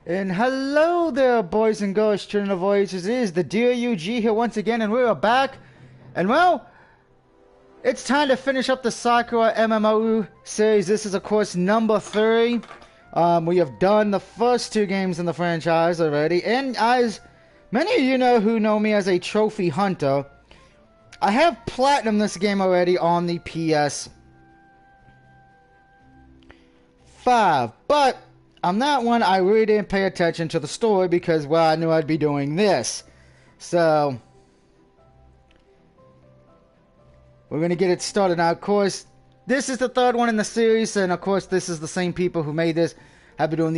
And hello there, boys and girls, children of voices. It is the Dear UG here once again, and we are back. And well, it's time to finish up the Sakura MMO series. This is, of course, number 3. We have done the first 2 games in the franchise already. And as many of you know who know me as a trophy hunter, I have platinum this game already on the PS5. But on that one, I really didn't pay attention to the story because, well, I knew I'd be doing this. So we're going to get it started. Now, of course, this is the 3rd one in the series, and of course, this is the same people who made this have been doing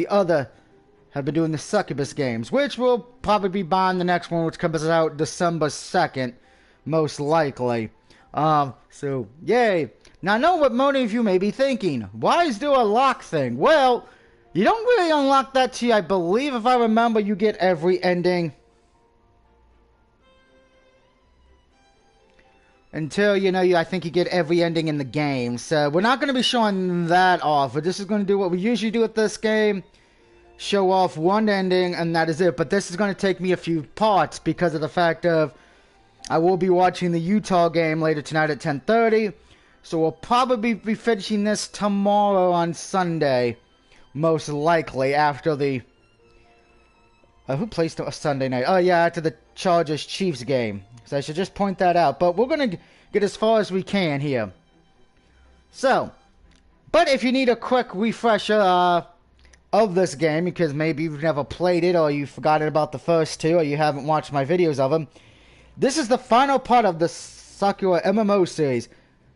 the Succubus games, which will probably be buying the next one, which comes out December 2nd, most likely. So, yay. Now, I know what many of you may be thinking. Why is there a lock thing? Well, you don't really unlock that till, I believe, if I remember, you get every ending. Until, I think you get every ending in the game. So, we're not going to be showing that off. We're just going to do what we usually do with this game. Show off one ending, and that is it. But this is going to take me a few parts because of the fact of I will be watching the Utah game later tonight at 10:30. So, we'll probably be finishing this tomorrow on Sunday. Most likely after the... who plays a Sunday night? Oh, yeah, after the Chargers-Chiefs game. So I should just point that out. But we're going to get as far as we can here. So, but if you need a quick refresher of this game, because maybe you've never played it, or you've forgotten about the first 2, or you haven't watched my videos of them, this is the final part of the Sakura MMO series.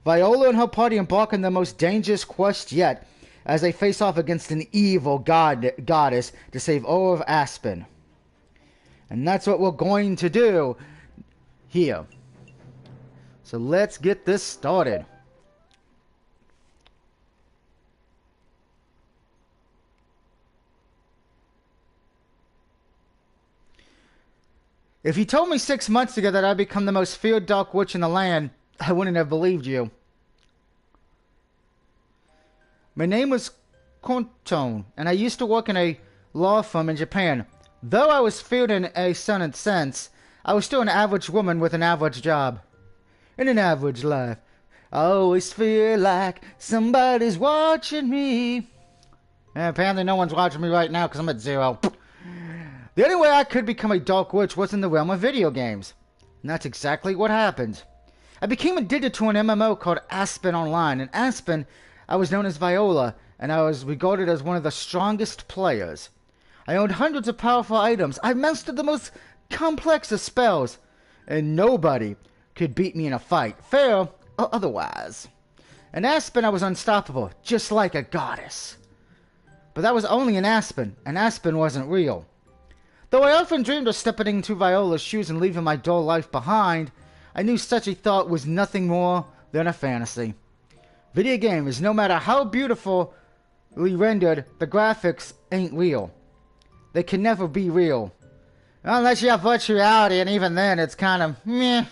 Viola and her party embark on the most dangerous quest yet, as they face off against an evil goddess to save all of Aspen. And that's what we're going to do here. So let's get this started. If you told me 6 months ago that I'd become the most feared dark witch in the land, I wouldn't have believed you. My name was Kontone, and I used to work in a law firm in Japan. Though I was feared in a certain sense, I was still an average woman with an average job. And an average life. I always feel like somebody's watching me. And apparently no one's watching me right now because I'm at 0. The only way I could become a dark witch was in the realm of video games. And that's exactly what happened. I became addicted to an MMO called Aspen Online. In Aspen, I was known as Viola, and I was regarded as one of the strongest players. I owned hundreds of powerful items. I mastered the most complex of spells, and nobody could beat me in a fight, fair or otherwise. In Aspen, I was unstoppable, just like a goddess. But that was only in Aspen, and Aspen wasn't real. Though I often dreamed of stepping into Viola's shoes and leaving my dull life behind, I knew such a thought was nothing more than a fantasy. Video games, no matter how beautifully rendered, the graphics ain't real. They can never be real. Unless you have virtual reality, and even then, it's kind of meh.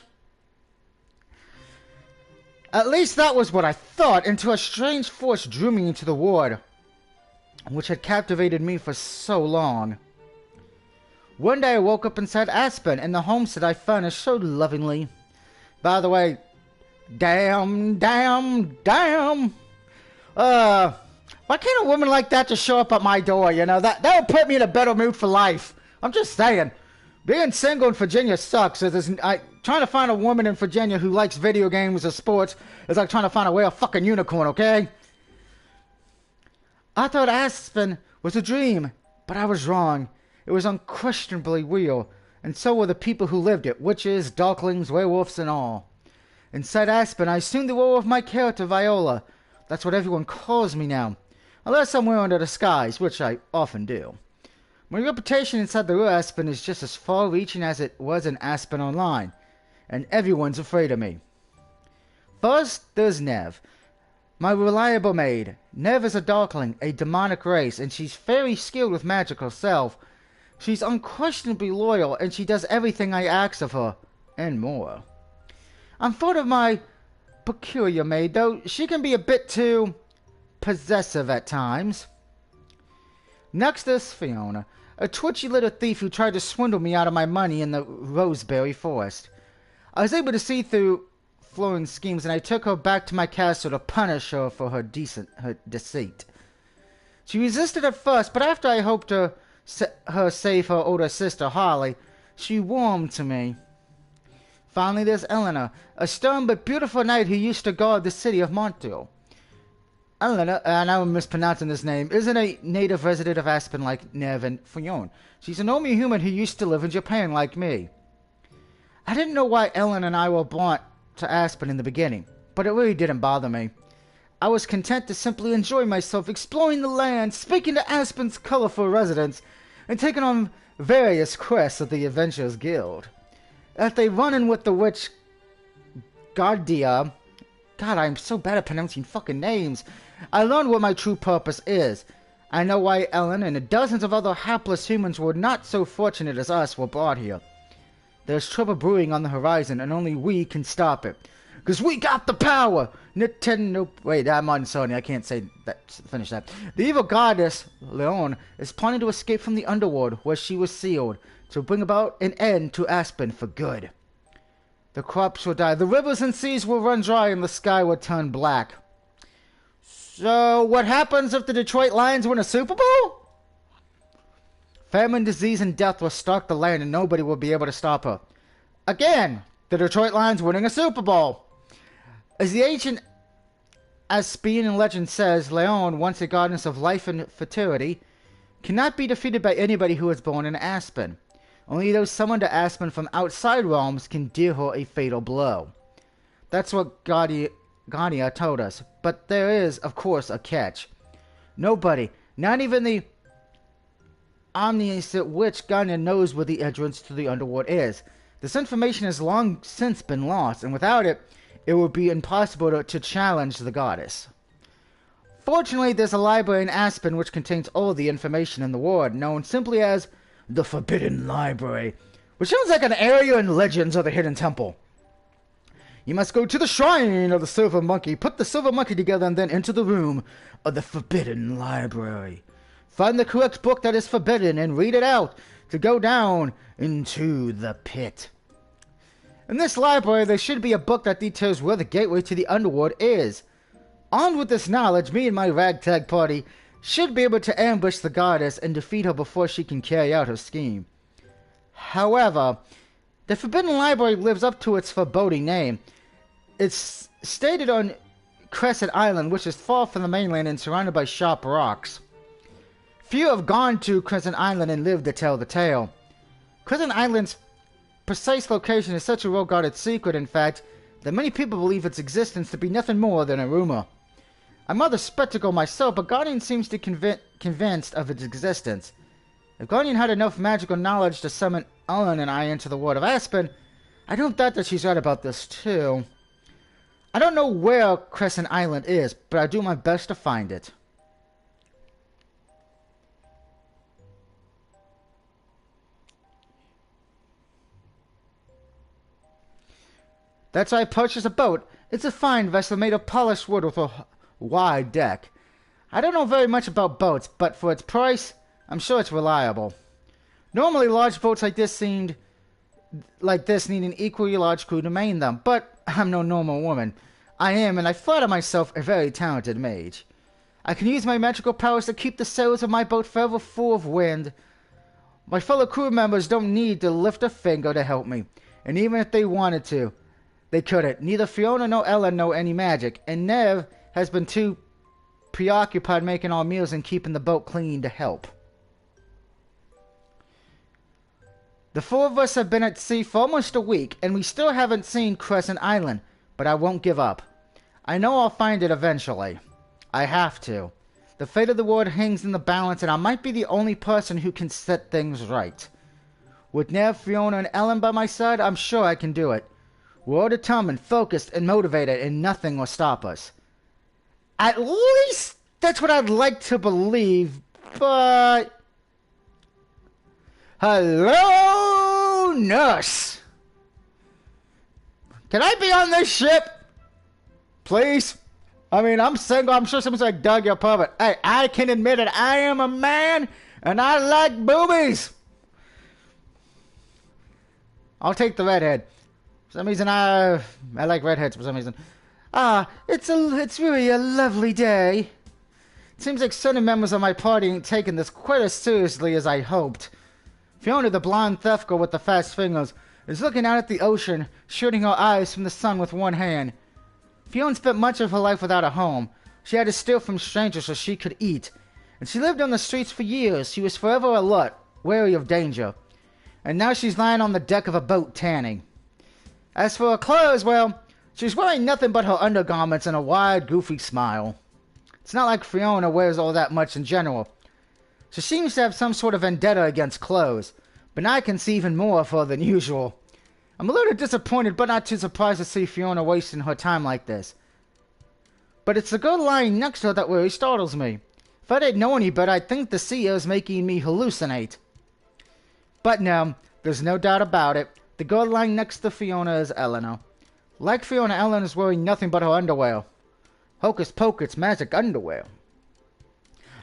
At least that was what I thought, until a strange force drew me into the ward, which had captivated me for so long. One day I woke up inside Aspen, and the homestead I furnished so lovingly. By the way, damn. Why can't a woman like that just show up at my door, That would put me in a better mood for life. I'm just saying. Being single in Virginia sucks. Trying to find a woman in Virginia who likes video games or sports is like trying to find a real fucking unicorn, okay? I thought Aspen was a dream, but I was wrong. It was unquestionably real, and so were the people who lived it, witches, darklings, werewolves, and all. Inside Aspen, I assumed the role of my character, Viola. That's what everyone calls me now. Unless I'm wearing a disguise, which I often do. My reputation inside the real Aspen is just as far-reaching as it was in Aspen Online, and everyone's afraid of me. First, there's Nev, my reliable maid. Nev is a darkling, a demonic race, and she's very skilled with magic herself. She's unquestionably loyal, and she does everything I ask of her, and more. I'm fond of my peculiar maid, though she can be a bit too possessive at times. Next is Fiona, a twitchy little thief who tried to swindle me out of my money in the Roseberry Forest. I was able to see through flowing schemes, and I took her back to my castle to punish her for her deceit. She resisted at first, but after I hoped to save her older sister, Harley, she warmed to me. Finally, there's Eleanor, a stern but beautiful knight who used to guard the city of Montiel. Eleanor, and I'm mispronouncing this name, isn't a native resident of Aspen like Nev and Fionn. She's a normal human who used to live in Japan like me. I didn't know why Ellen and I were brought to Aspen in the beginning, but it really didn't bother me. I was content to simply enjoy myself exploring the land, speaking to Aspen's colorful residents, and taking on various quests of the Adventurers Guild. After a run-in with the witch Gardia, God, I'm so bad at pronouncing fucking names, I learned what my true purpose is. I know why Ellen and the dozens of other hapless humans who were not so fortunate as us were brought here. There's trouble brewing on the horizon, and only we can stop it. 'Cause we got the power! Nintendo... Wait, I'm on Sony, I can't say that. Finish that. The evil goddess, Leon, is planning to escape from the underworld, where she was sealed, to bring about an end to Aspen for good. The crops will die, the rivers and seas will run dry, and the sky will turn black. So, what happens if the Detroit Lions win a Super Bowl? Famine, disease, and death will stalk the land, and nobody will be able to stop her. Again, the Detroit Lions winning a Super Bowl. As the ancient Aspian legend says, Leon, once a goddess of life and fertility, cannot be defeated by anybody who is born in Aspen. Only those summoned to Aspen from outside realms can deal her a fatal blow. That's what Gardia told us, but there is, of course, a catch. Nobody, not even the omniscient witch Gardia, knows where the entrance to the underworld is. This information has long since been lost, and without it, it would be impossible to challenge the goddess. Fortunately, there's a library in Aspen which contains all the information in the world, known simply as the Forbidden Library, which sounds like an area in Legends of the Hidden Temple. You must go to the shrine of the Silver Monkey, put the Silver Monkey together, and then enter the room of the Forbidden Library. Find the correct book that is forbidden and read it out to go down into the pit. In this library, there should be a book that details where the gateway to the underworld is. Armed with this knowledge, me and my ragtag party should be able to ambush the goddess and defeat her before she can carry out her scheme. However, the Forbidden Library lives up to its foreboding name. It's stated on Crescent Island, which is far from the mainland and surrounded by sharp rocks. Few have gone to Crescent Island and lived to tell the tale. Crescent Island's precise location is such a well-guarded secret, in fact, that many people believe its existence to be nothing more than a rumor. I'm rather skeptical myself, but Guardian seems to convinced of its existence. If Guardian had enough magical knowledge to summon Ellen and I into the world of Aspen, I don't doubt that she's right about this too. I don't know where Crescent Island is, but I do my best to find it. That's why I purchased a boat. It's a fine vessel made of polished wood with a wide deck. I don't know very much about boats, but for its price, I'm sure it's reliable. Normally, large boats like this need an equally large crew to main them, but I'm no normal woman. I am, and I flatter myself, a very talented mage. I can use my magical powers to keep the sails of my boat forever full of wind. My fellow crew members don't need to lift a finger to help me, and even if they wanted to, they couldn't. Neither Fiona nor Ellen know any magic, and Nev has been too preoccupied making our meals and keeping the boat clean to help. The four of us have been at sea for almost a week, and we still haven't seen Crescent Island, but I won't give up. I know I'll find it eventually. I have to. The fate of the world hangs in the balance, and I might be the only person who can set things right. With Nev, Fiona, and Ellen by my side, I'm sure I can do it. We're all determined, focused, and motivated, and nothing will stop us. At least that's what I'd like to believe, but... Hello, nurse! Can I be on this ship? Please? I mean, I'm single. I'm sure someone's like, Doug, you're pervert. Hey, I can admit it. I am a man And I like boobies! I'll take the redhead. For some reason, I like redheads for some reason. It's really a lovely day. It seems like certain members of my party ain't taking this quite as seriously as I hoped. Fiona, the blonde theft girl with the fast fingers, is looking out at the ocean, shielding her eyes from the sun with one hand. Fiona spent much of her life without a home. She had to steal from strangers so she could eat. And she lived on the streets for years. She was forever alert, wary of danger. And now she's lying on the deck of a boat tanning. As for her clothes, well, she's wearing nothing but her undergarments and a wide, goofy smile. It's not like Fiona wears all that much in general. She seems to have some sort of vendetta against clothes, but I can see even more of her than usual. I'm a little disappointed, but not too surprised to see Fiona wasting her time like this. But it's the girl lying next to her that really startles me. If I didn't know any better, I'd think the sea is making me hallucinate. But no, there's no doubt about it. The girl lying next to Fiona is Eleanor. Like Fiona, Eleanor is wearing nothing but her underwear. Hocus pocus, magic underwear.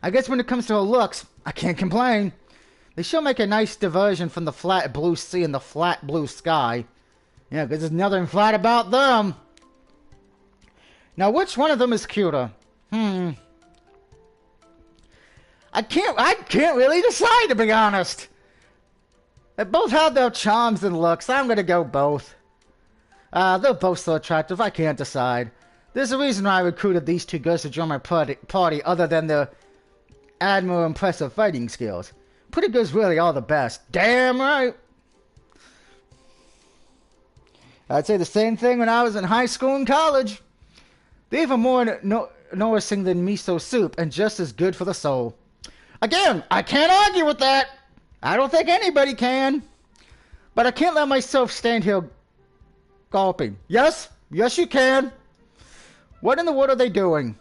I guess when it comes to her looks, I can't complain. They sure make a nice diversion from the flat blue sea and the flat blue sky. Yeah, because there's nothing flat about them. Now, which one of them is cuter? I can't really decide, to be honest. They both have their charms and looks. I'm going to go both. They're both so attractive, I can't decide. There's a reason why I recruited these two girls to join my party other than their admirable impressive fighting skills. Pretty girls really are the best. Damn right! I'd say the same thing when I was in high school and college. They're even more nourishing than miso soup and just as good for the soul. Again, I can't argue with that. I don't think anybody can. But I can't let myself stand here gulping. Yes you can. What in the world are they doing?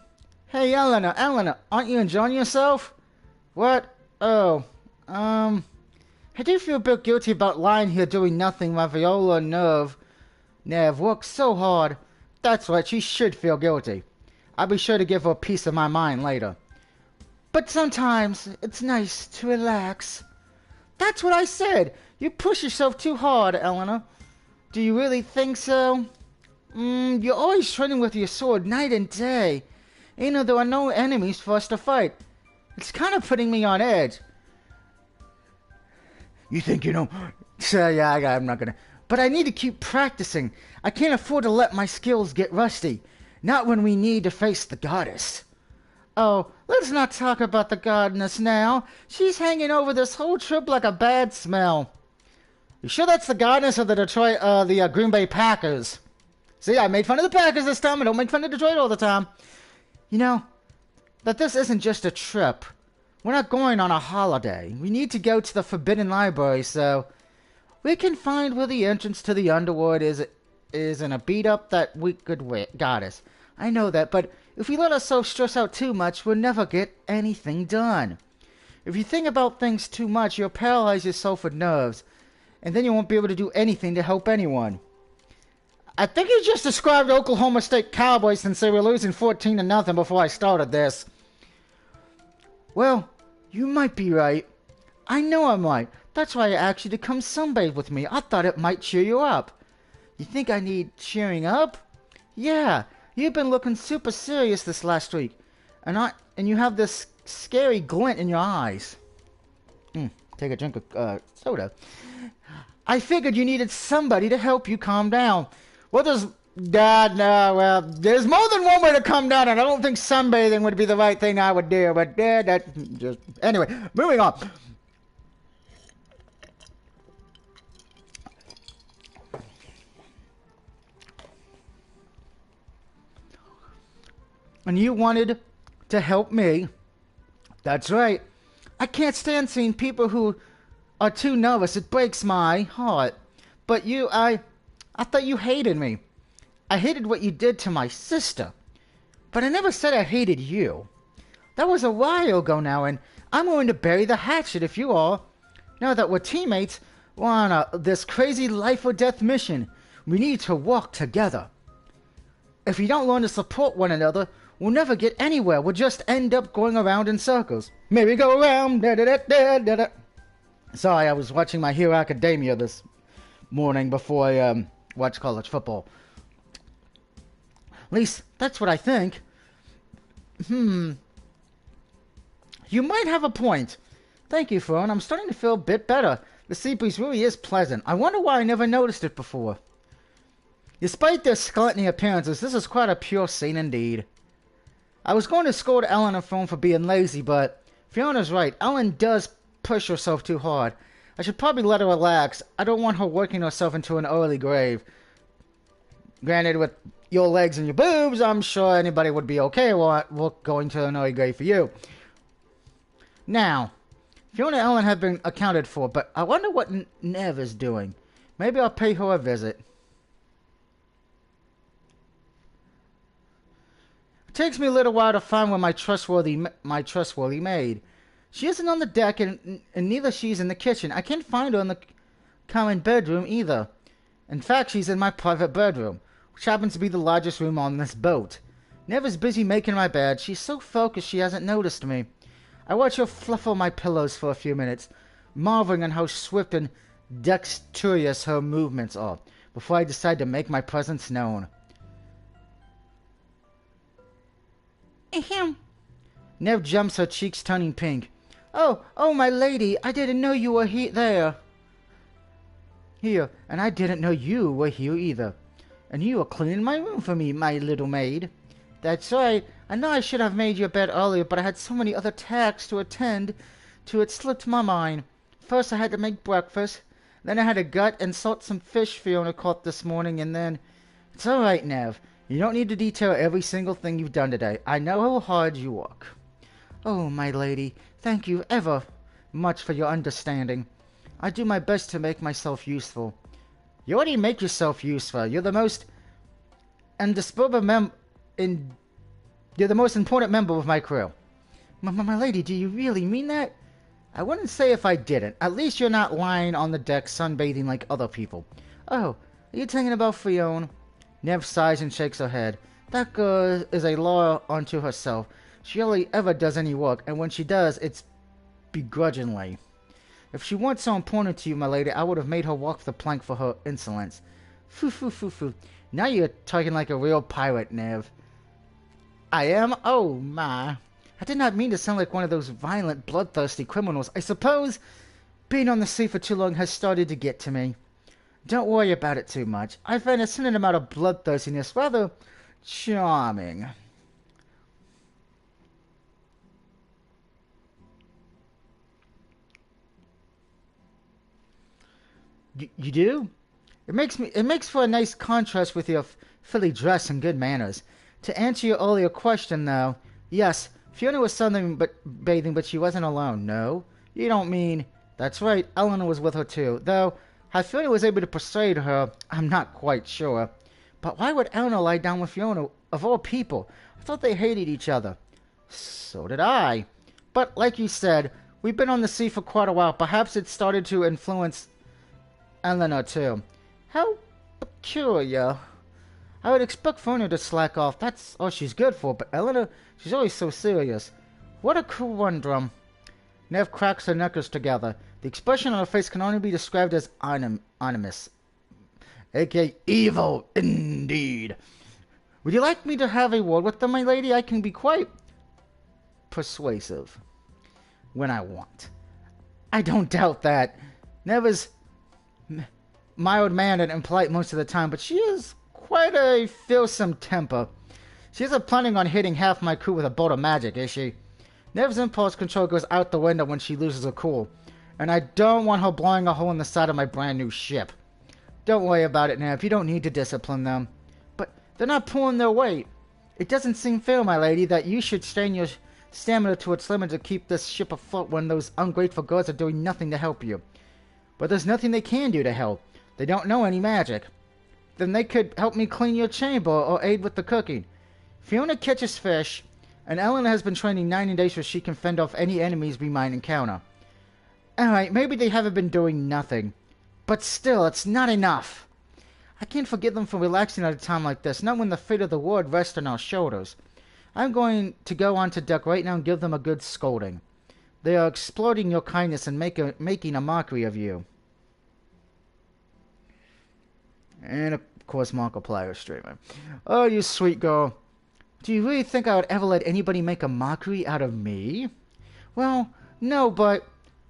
Hey, Eleanor, aren't you enjoying yourself? What? Oh, I do feel a bit guilty about lying here doing nothing while Viola and Nev worked so hard. That's right, she should feel guilty. I'll be sure to give her a piece of my mind later. But sometimes it's nice to relax. That's what I said. You push yourself too hard, Eleanor. Do you really think so? You're always training with your sword night and day. You know, there are no enemies for us to fight. It's kind of putting me on edge. You think you know? So, yeah, I'm not gonna. But I need to keep practicing. I can't afford to let my skills get rusty. Not when we need to face the goddess. Oh, let's not talk about the goddess now. She's hanging over this whole trip like a bad smell. You sure that's the goddess of the Green Bay Packers? See, I made fun of the Packers this time. I don't make fun of Detroit all the time. You know, that this isn't just a trip. We're not going on a holiday. We need to go to the Forbidden Library, so we can find where the entrance to the Underworld is in a beat-up that wicked goddess. I know that, but if we let ourselves stress out too much, we'll never get anything done. If you think about things too much, you'll paralyze yourself with nerves, and then you won't be able to do anything to help anyone. I think you just described Oklahoma State Cowboys since they were losing 14-0 before I started this. Well, you might be right. I know I'm right. That's why I asked you to come sunbathe with me. I thought it might cheer you up. You think I need cheering up? Yeah, you've been looking super serious this last week. And you have this scary glint in your eyes. Take a drink of soda. I figured you needed somebody to help you calm down. Well, there's more than one way to calm down, and I don't think sunbathing would be the right thing I would do. But anyway, moving on. And you wanted to help me. That's right. I can't stand seeing people who are too nervous. It breaks my heart. But I thought you hated me. I hated what you did to my sister. But I never said I hated you. That was a while ago now, and I'm going to bury the hatchet if you are. Now that we're teammates, we're on this crazy life or death mission. We need to work together. If we don't learn to support one another, We'll never get anywhere. We'll just end up going around in circles. Maybe go around. Da, da, da, da, da, da. Sorry, I was watching My Hero Academia this morning before I watched college football. At least, that's what I think. You might have a point. Thank you, Fern. I'm starting to feel a bit better. The sea breeze really is pleasant. I wonder why I never noticed it before. Despite their skeleton appearances, this is quite a pure scene indeed. I was going to scold Ellen and Fern for being lazy, but Fiona's right. Ellen does push herself too hard. I should probably let her relax. I don't want her working herself into an early grave. Granted, with your legs and your boobs, I'm sure anybody would be okay with going to an early grave for you. Now, Fiona and Ellen have been accounted for, but I wonder what Nev is doing. Maybe I'll pay her a visit. It takes me a little while to find where my trustworthy maid. She isn't on the deck, and neither she's in the kitchen. I can't find her in the common bedroom either. In fact, she's in my private bedroom, which happens to be the largest room on this boat. Nev is busy making my bed. She's so focused she hasn't noticed me. I watch her fluffle my pillows for a few minutes, marveling at how swift and dexterous her movements are, before I decide to make my presence known. Ahem. Nev jumps, her cheeks turning pink. Oh, my lady, I didn't know you were there. Here, and I didn't know you were here either. And you were cleaning my room for me, my little maid. That's right. I know I should have made your bed earlier, but I had so many other tasks to attend to it slipped my mind. First I had to make breakfast, then I had to gut and salt some fish Fiona caught this morning, and then... It's all right, Nev. You don't need to detail every single thing you've done today. I know how hard you work. Oh, my lady, thank you ever much for your understanding. I do my best to make myself useful. You already make yourself useful. You're the most You're the most important member of my crew. My lady, do you really mean that? I wouldn't say if I didn't. At least you're not lying on the deck sunbathing like other people. Oh, are you thinking about Fiona? Nev sighs and shakes her head. That girl is a law unto herself. She hardly ever does any work, and when she does, it's begrudgingly. If she weren't so important to you, my lady, I would have made her walk the plank for her insolence. Foo. Now you're talking like a real pirate, Nev. I am? Oh, my. I did not mean to sound like one of those violent, bloodthirsty criminals. I suppose being on the sea for too long has started to get to me. Don't worry about it too much. I find a certain amount of bloodthirstiness rather charming. You do? It makes for a nice contrast with your fully dress and good manners. To answer your earlier question, though, yes, Fiona was bathing, but she wasn't alone. No, you don't mean... That's right, Eleanor was with her too, though how Fiona was able to persuade her, I'm not quite sure. But why would Eleanor lie down with Fiona, of all people? I thought they hated each other. So did I. But like you said, we've been on the sea for quite a while. Perhaps it started to influence Eleanor too. How peculiar. I would expect Fiona to slack off. That's all she's good for. But Eleanor, she's always so serious. What a conundrum. Nev cracks her knuckles together. The expression on her face can only be described as ominous. A.k.a. evil, indeed. Would you like me to have a word with them, my lady? I can be quite persuasive when I want. I don't doubt that. Nev is mild-mannered and polite most of the time, but she is quite a fearsome temper. She isn't planning on hitting half my crew with a bolt of magic, is she? Nev's impulse control goes out the window when she loses her cool, and I don't want her blowing a hole in the side of my brand new ship. Don't worry about it, Nev. You don't need to discipline them. But they're not pulling their weight. It doesn't seem fair, my lady, that you should strain your stamina to its limit to keep this ship afloat when those ungrateful girls are doing nothing to help you. But there's nothing they can do to help. They don't know any magic. Then they could help me clean your chamber or aid with the cooking. Fiona catches fish, and Eleanor has been training 90 days so she can fend off any enemies we might encounter. Alright, maybe they haven't been doing nothing. But still, it's not enough. I can't forgive them for relaxing at a time like this, not when the fate of the world rests on our shoulders. I'm going to go on to deck right now and give them a good scolding. They are exploiting your kindness and making a mockery of you. And of course, Markiplier streamer. Oh, you sweet girl. Do you really think I would ever let anybody make a mockery out of me? Well, no, but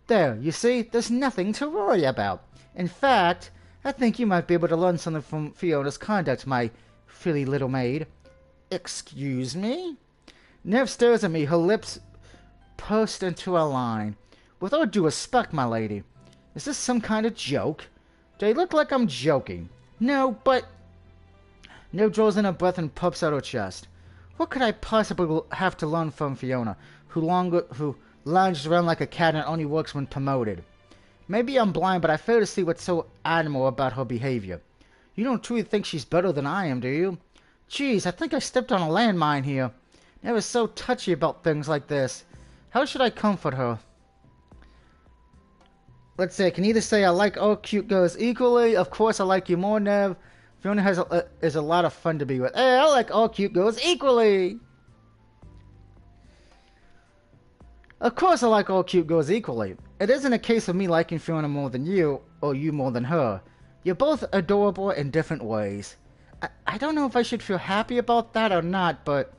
there, you see, there's nothing to worry about. In fact, I think you might be able to learn something from Fiona's conduct, my filly little maid. Excuse me? Nev stares at me, her lips pursed into a line. With all due respect, my lady, is this some kind of joke? Do I look like I'm joking? No, but... Nev draws in her breath and puffs out her chest. What could I possibly have to learn from Fiona, who lounged around like a cat and only works when promoted? Maybe I'm blind, but I fail to see what's so admirable about her behavior. You don't truly think she's better than I am, do you? Geez, I think I stepped on a landmine here. Nev is so touchy about things like this. How should I comfort her? Let's see, I can either say I like all cute girls equally. Of course I like you more, Nev. Fiona is a lot of fun to be with. Hey, I like all cute girls equally. Of course I like all cute girls equally. It isn't a case of me liking Fiona more than you, or you more than her. You're both adorable in different ways. I don't know if I should feel happy about that or not, but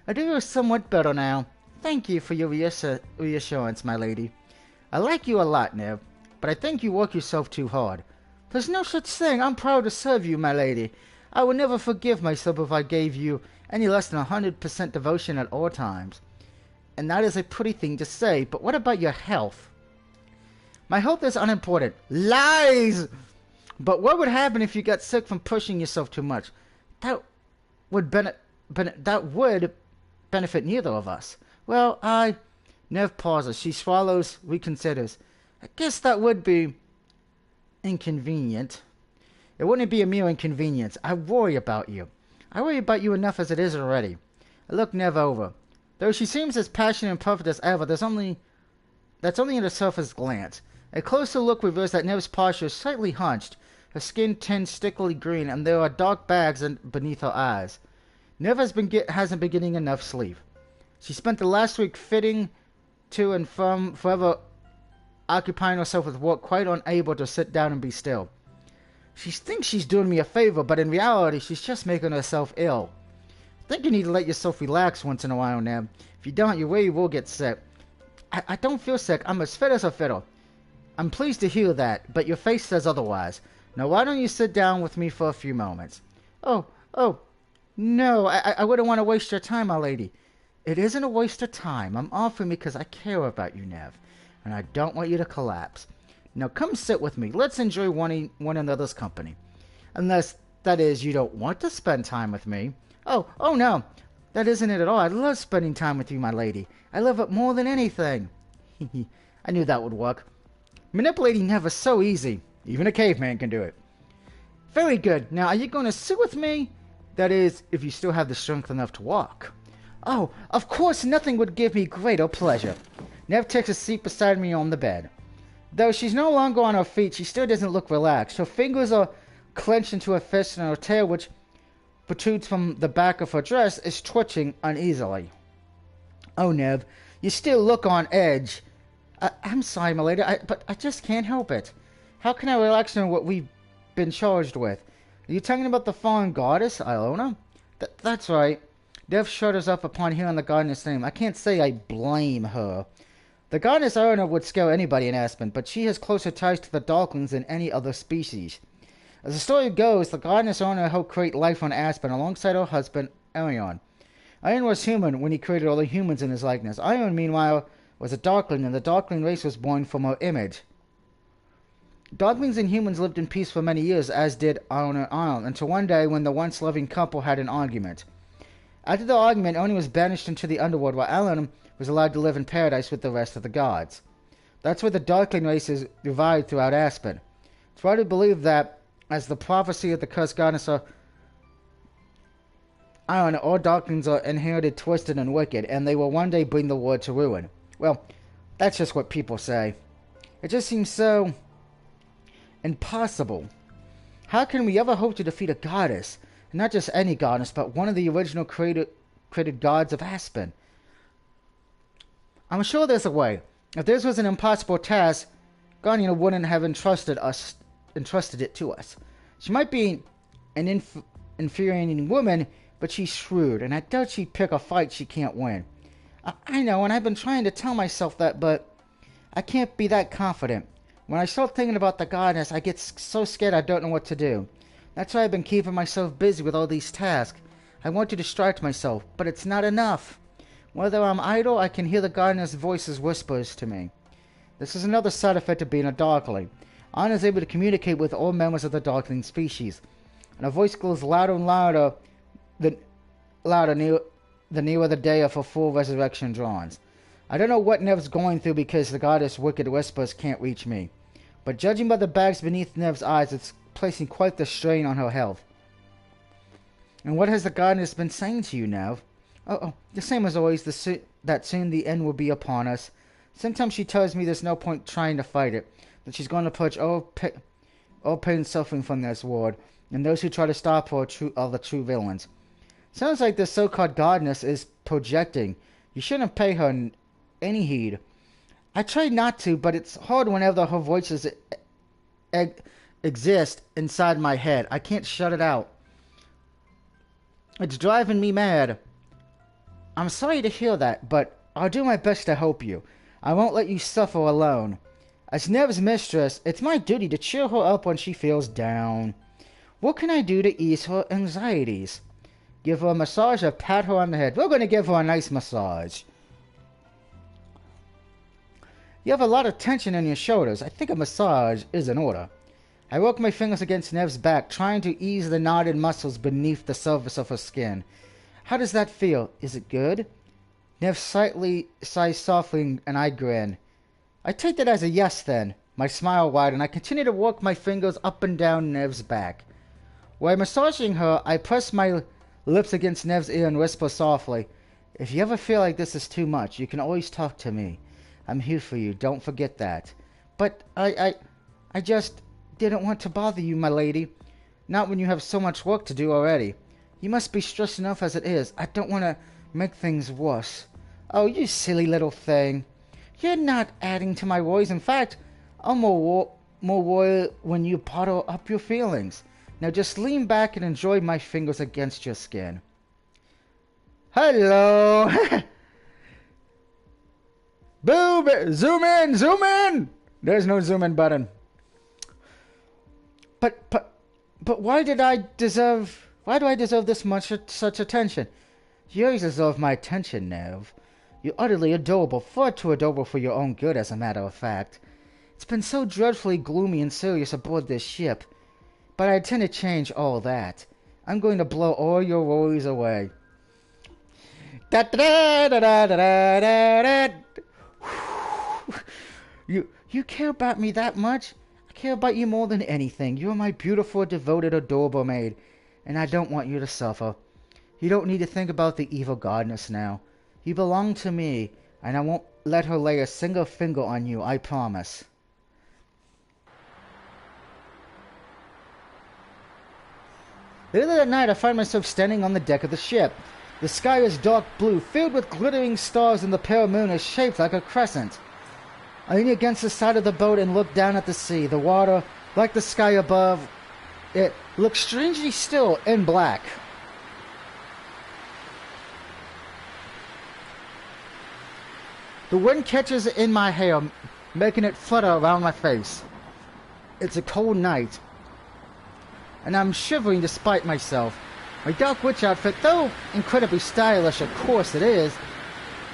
I do feel somewhat better now. Thank you for your reassurance, my lady. I like you a lot, Nev, but I think you work yourself too hard. There's no such thing. I'm proud to serve you, my lady. I would never forgive myself if I gave you any less than 100% devotion at all times. And that is a pretty thing to say, but what about your health? My health is unimportant. Lies! But what would happen if you got sick from pushing yourself too much? That would benefit neither of us. Well, Nev pauses. She swallows, reconsiders. I guess that would be inconvenient. It wouldn't be a mere inconvenience. I worry about you. I worry about you enough as it is already. I look Nev over. Though she seems as passionate and perfect as ever, that's only at a surface glance. A closer look reveals that Nev's posture is slightly hunched, her skin tinged stickily green, and there are dark bags beneath her eyes. Nev hasn't been getting enough sleep. She spent the last week fitting to and from, forever occupying herself with work, quite unable to sit down and be still. She thinks she's doing me a favor, but in reality, she's just making herself ill. I think you need to let yourself relax once in a while, Nev. If you don't, you really will get sick. I don't feel sick. I'm as fit as a fiddle. I'm pleased to hear that, but your face says otherwise. Now, why don't you sit down with me for a few moments? Oh, no, I wouldn't want to waste your time, my lady. It isn't a waste of time. I'm offering because I care about you, Nev, and I don't want you to collapse. Now, come sit with me. Let's enjoy one another's company. Unless, that is, you don't want to spend time with me. Oh, no. That isn't it at all. I love spending time with you, my lady. I love it more than anything. I knew that would work. Manipulating Nev is so easy. Even a caveman can do it. Very good. Now, are you going to sit with me? That is, if you still have the strength enough to walk. Oh, of course, nothing would give me greater pleasure. Nev takes a seat beside me on the bed. Though she's no longer on her feet, she still doesn't look relaxed. Her fingers are clenched into a fist, and her tail, which protrudes from the back of her dress, is twitching uneasily. Oh, Nev, you still look on edge. I'm sorry, my lady, but I just can't help it. How can I relax on what we've been charged with? Are you talking about the fallen goddess, Iona? That's right. Nev shudders up upon hearing the goddess' name. I can't say I blame her. The goddess Iona would scare anybody in Aspen, but she has closer ties to the Darklings than any other species. As the story goes, the goddess Iona helped create life on Aspen alongside her husband, Arion. Arion was human when he created all the humans in his likeness. Arion, meanwhile, was a Darkling, and the Darkling race was born from her image. Darklings and humans lived in peace for many years, as did Iona and Ion, until one day when the once loving couple had an argument. After the argument, Oni was banished into the underworld, while Alan was allowed to live in paradise with the rest of the gods. That's where the Darkling race is divided throughout Aspen. It's widely believed that, as the prophecy of the cursed goddess Ion, all Darklings are inherited, twisted, and wicked, and they will one day bring the world to ruin. Well, that's just what people say. It just seems so impossible. How can we ever hope to defeat a goddess? And not just any goddess, but one of the original created gods of Aspen. I'm sure there's a way. If this was an impossible task, Guardian wouldn't have entrusted it to us. She might be an infuriating woman, but she's shrewd, and I doubt she'd pick a fight she can't win. I know, and I've been trying to tell myself that, but I can't be that confident. When I start thinking about the goddess, I get so scared I don't know what to do. That's why I've been keeping myself busy with all these tasks. I want to distract myself, but it's not enough. Whether I'm idle, I can hear the goddess' voices whispers to me. This is another side effect of being a Darkling. Anna is able to communicate with all members of the Darkling species, and her voice grows louder and louder the nearer the day of her full resurrection dawns. I don't know what Nev's going through because the goddess' wicked whispers can't reach me, but judging by the bags beneath Nev's eyes, it's placing quite the strain on her health. And what has the goddess been saying to you, Nev? Oh, the same as always, that soon the end will be upon us. Sometimes she tells me there's no point trying to fight it, that she's going to purge all pain and suffering from this world, and those who try to stop her are the true villains. Sounds like this so-called goddess is projecting. You shouldn't pay her any heed. I try not to, but it's hard whenever her voices exist inside my head. I can't shut it out. It's driving me mad. I'm sorry to hear that, but I'll do my best to help you. I won't let you suffer alone. As Nev's mistress, it's my duty to cheer her up when she feels down. What can I do to ease her anxieties? Give her a massage or pat her on the head? We're going to give her a nice massage. You have a lot of tension in your shoulders. I think a massage is in order. I work my fingers against Nev's back, trying to ease the knotted muscles beneath the surface of her skin. How does that feel? Is it good? Nev slightly sighs softly, and I grin. I take that as a yes, then. My smile wide, and I continue to work my fingers up and down Nev's back. While massaging her, I press my lips against Nev's ear and whisper softly, "If you ever feel like this is too much, you can always talk to me. I'm here for you, don't forget that." But I just didn't want to bother you, my lady. Not when you have so much work to do already. You must be stressed enough as it is. I don't want to make things worse. Oh, you silly little thing. You're not adding to my worries. In fact, I'm more worried when you bottle up your feelings. Now just lean back and enjoy my fingers against your skin. Hello! Boom! Zoom in! Zoom in! There's no zoom in button. But why do I deserve this much such attention? You always deserve my attention, Nev. You're utterly adorable, far too adorable for your own good, as a matter of fact. It's been so dreadfully gloomy and serious aboard this ship, but I intend to change all that. I'm going to blow all your worries away. You care about me that much? I care about you more than anything. You're my beautiful, devoted, adorable maid, and I don't want you to suffer. You don't need to think about the evil goddess now. You belong to me, and I won't let her lay a single finger on you, I promise. Later that night, I find myself standing on the deck of the ship. The sky is dark blue, filled with glittering stars, and the pale moon is shaped like a crescent. I lean against the side of the boat and look down at the sea. The water, like the sky above it, looks strangely still and black. The wind catches in my hair, making it flutter around my face. It's a cold night, and I'm shivering despite myself. My dark witch outfit, though incredibly stylish, of course it is,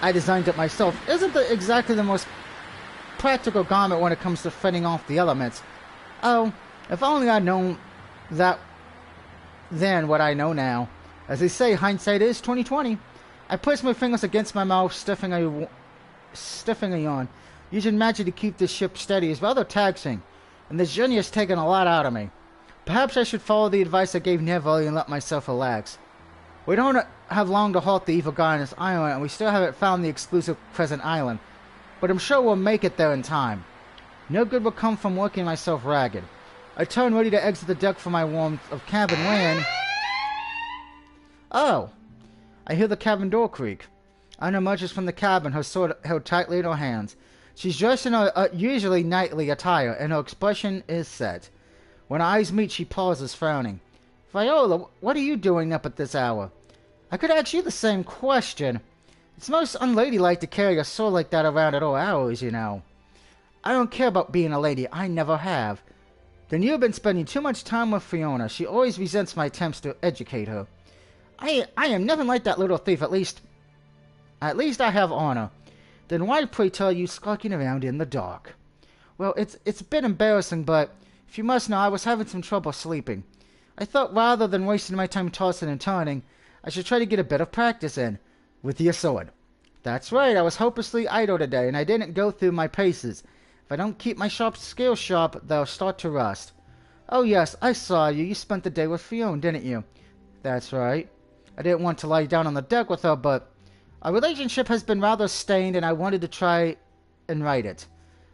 I designed it myself, isn't exactly the most practical garment when it comes to fending off the elements. Oh, if only I'd known that then what I know now. As they say, hindsight is 20/20. I place my fingers against my mouth, stiffing a yawn. Using magic to keep this ship steady is rather taxing, and this journey has taken a lot out of me. Perhaps I should follow the advice I gave Nev earlier and let myself relax. We don't have long to halt the evil goddess island, and we still haven't found the exclusive Crescent Island, but I'm sure we'll make it there in time. No good will come from working myself ragged. I turn ready to exit the deck for my warmth of cabin when... Oh! I hear the cabin door creak. Anna emerges from the cabin, her sword held tightly in her hands. She's dressed in her usually knightly attire, and her expression is set. When our eyes meet, she pauses, frowning. Viola, what are you doing up at this hour? I could ask you the same question. It's most unladylike to carry a sword like that around at all hours, you know. I don't care about being a lady. I never have. Then you've been spending too much time with Fiona. She always resents my attempts to educate her. I am nothing like that little thief, at least I have honor. Then why, pray tell, are you skulking around in the dark? Well, it's a bit embarrassing, but if you must know, I was having some trouble sleeping. I thought rather than wasting my time tossing and turning, I should try to get a bit of practice in. With your sword. That's right, I was hopelessly idle today, and I didn't go through my paces. If I don't keep my skills sharp, they'll start to rust. Oh yes, I saw you. You spent the day with Fiona, didn't you? That's right. I didn't want to lie down on the deck with her, but our relationship has been rather stained, and I wanted to try and right it.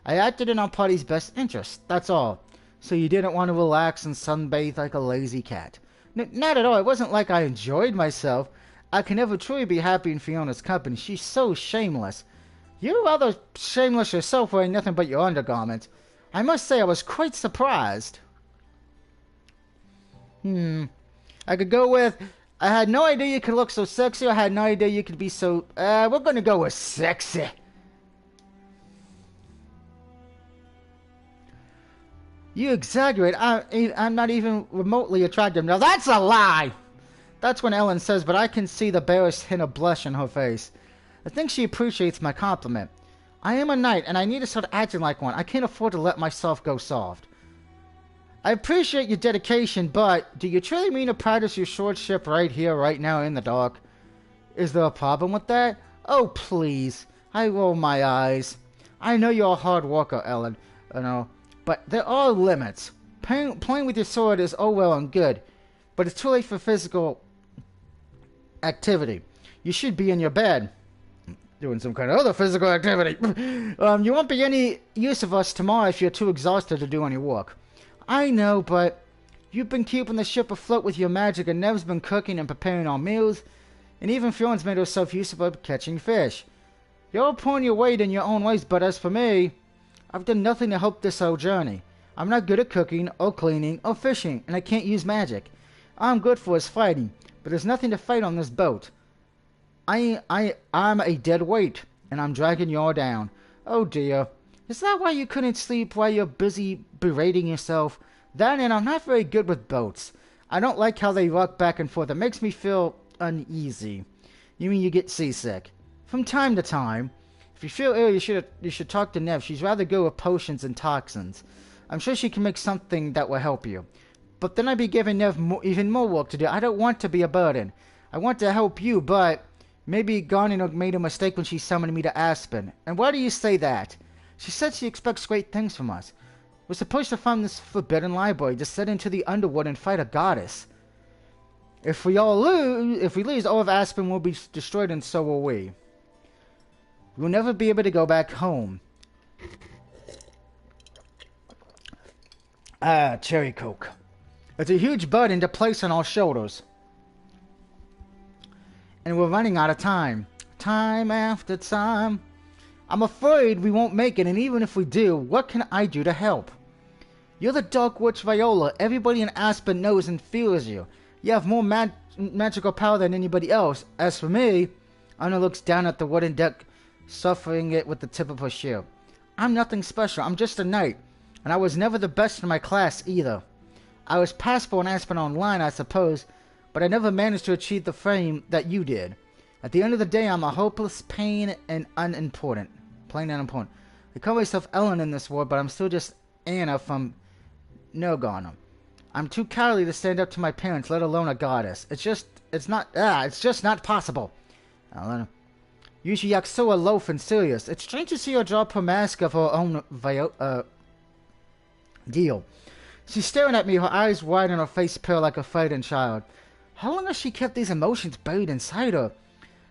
I acted in our party's best interest, that's all. So you didn't want to relax and sunbathe like a lazy cat. Not at all. It wasn't like I enjoyed myself. I can never truly be happy in Fiona's company. She's so shameless. You're rather shameless yourself, wearing nothing but your undergarments. I must say I was quite surprised. I could go with, I had no idea you could look so sexy. I had no idea you could be so... we're going to go with sexy. You exaggerate. I'm not even remotely attractive. Now that's a lie! That's when Ellen says, but I can see the barest hint of blush in her face. I think she appreciates my compliment. I am a knight, and I need to start acting like one. I can't afford to let myself go soft. I appreciate your dedication, but do you truly mean to practice your swordship right here, right now, in the dark? Is there a problem with that? Oh, please. I roll my eyes. I know you're a hard worker, Ellen, but there are limits. Playing with your sword is all well and good, but it's too late for physical activity. You should be in your bed doing some kind of other physical activity. You won't be any use of us tomorrow if you're too exhausted to do any work. I know, but you've been keeping the ship afloat with your magic, and Nev's been cooking and preparing our meals, and even Fiona's made herself useful at catching fish. You're pulling your weight in your own ways, but as for me, I've done nothing to help this whole journey. I'm not good at cooking, or cleaning, or fishing, and I can't use magic. All I'm good for is fighting, but there's nothing to fight on this boat. I'm a dead weight, and I'm dragging you all down. Oh dear. Is that why you couldn't sleep while you're busy berating yourself? That and I'm not very good with boats. I don't like how they rock back and forth. It makes me feel uneasy. You mean you get seasick? From time to time. If you feel ill, you should talk to Nev. She's rather good with potions and toxins. I'm sure she can make something that will help you. But then I'd be giving Nev even more work to do. I don't want to be a burden. I want to help you, but maybe Garnino made a mistake when she summoned me to Aspen. And why do you say that? She said she expects great things from us. We're supposed to find this forbidden library, descend into the underworld, and fight a goddess. If we lose, all of Aspen will be destroyed, and so will we. We'll never be able to go back home. Cherry Coke. It's a huge burden to place on our shoulders. And we're running out of time. Time after time. I'm afraid we won't make it, and even if we do, what can I do to help? You're the Dark Witch Viola. Everybody in Aspen knows and feels you. You have more magical power than anybody else. As for me, Anna looks down at the wooden deck, suffering it with the tip of her shield. I'm nothing special. I'm just a knight, and I was never the best in my class either. I was passable in Aspen Online, I suppose, but I never managed to achieve the fame that you did. At the end of the day, I'm a hopeless pain and unimportant. Plain unimportant. I call myself Ellen in this world, but I'm still just Anna from Nogana. I'm too cowardly to stand up to my parents, let alone a goddess. It's just not possible. Usually you act so aloof and serious. It's strange to see her drop her mask of her own deal. She's staring at me, her eyes wide and her face pale like a frightened child. How long has she kept these emotions buried inside her?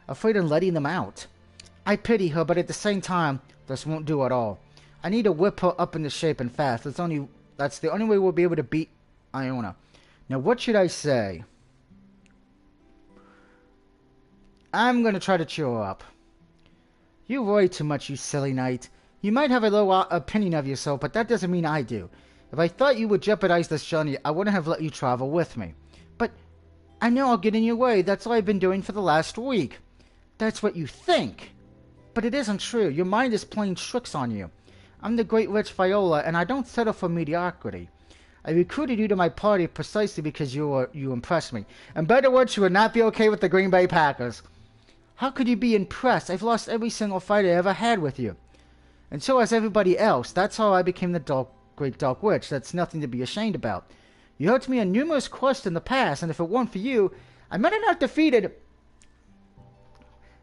Afraid of letting them out. I pity her, but at the same time, this won't do at all. I need to whip her up into shape and fast. That's the only way we'll be able to beat Iona. Now, what should I say? I'm gonna try to cheer her up. You worry too much, you silly knight. You might have a low opinion of yourself, but that doesn't mean I do. If I thought you would jeopardize this journey, I wouldn't have let you travel with me. But I know I'll get in your way. That's all I've been doing for the last week. That's what you think. But it isn't true. Your mind is playing tricks on you. I'm the great witch Viola, and I don't settle for mediocrity. I recruited you to my party precisely because you impressed me. In better words, you would not be okay with the Green Bay Packers. How could you be impressed? I've lost every single fight I ever had with you. And so has everybody else. That's how I became the great Dark Witch. That's nothing to be ashamed about. You helped me on numerous quests in the past, and if it weren't for you, I might have not defeated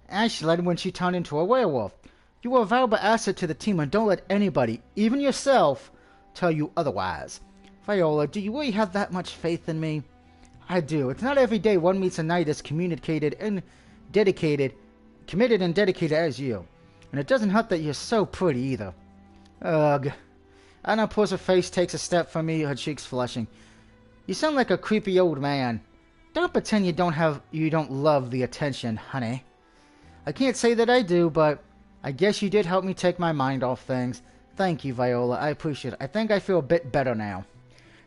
Ashlyn when she turned into a werewolf. You were a valuable asset to the team, and don't let anybody, even yourself, tell you otherwise. Viola, do you really have that much faith in me? I do. It's not every day one meets a knight as committed and dedicated as you. And it doesn't help that you're so pretty either. Ugh. Anna pulls her face, takes a step from me, her cheeks flushing. You sound like a creepy old man. Don't pretend you don't love the attention, honey. I can't say that I do, but I guess you did help me take my mind off things. Thank you, Viola. I appreciate it. I think I feel a bit better now.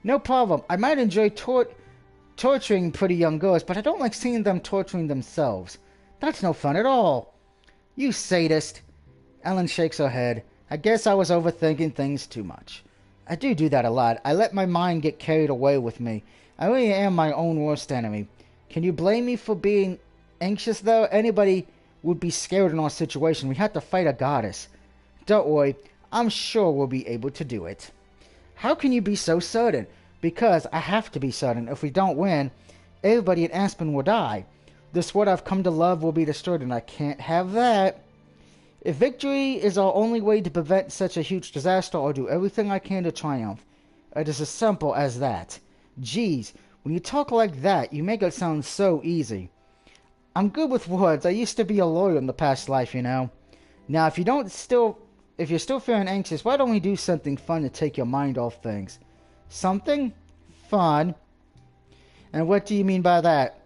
No problem. I might enjoy torturing pretty young girls, but I don't like seeing them torturing themselves. That's no fun at all. You sadist. Ellen shakes her head. I guess I was overthinking things too much. I do that a lot. I let my mind get carried away with me. I really am my own worst enemy. Can you blame me for being anxious, though? Anybody would be scared in our situation. We had to fight a goddess. Don't worry. I'm sure we'll be able to do it. How can you be so certain? Because I have to be certain. If we don't win, everybody at Aspen will die. This world I've come to love will be destroyed, and I can't have that. If victory is our only way to prevent such a huge disaster, I'll do everything I can to triumph. It is as simple as that. Geez, when you talk like that, you make it sound so easy. I'm good with words. I used to be a lawyer in the past life, you know. Now, if you're still feeling anxious, why don't we do something fun to take your mind off things? Something fun? And what do you mean by that?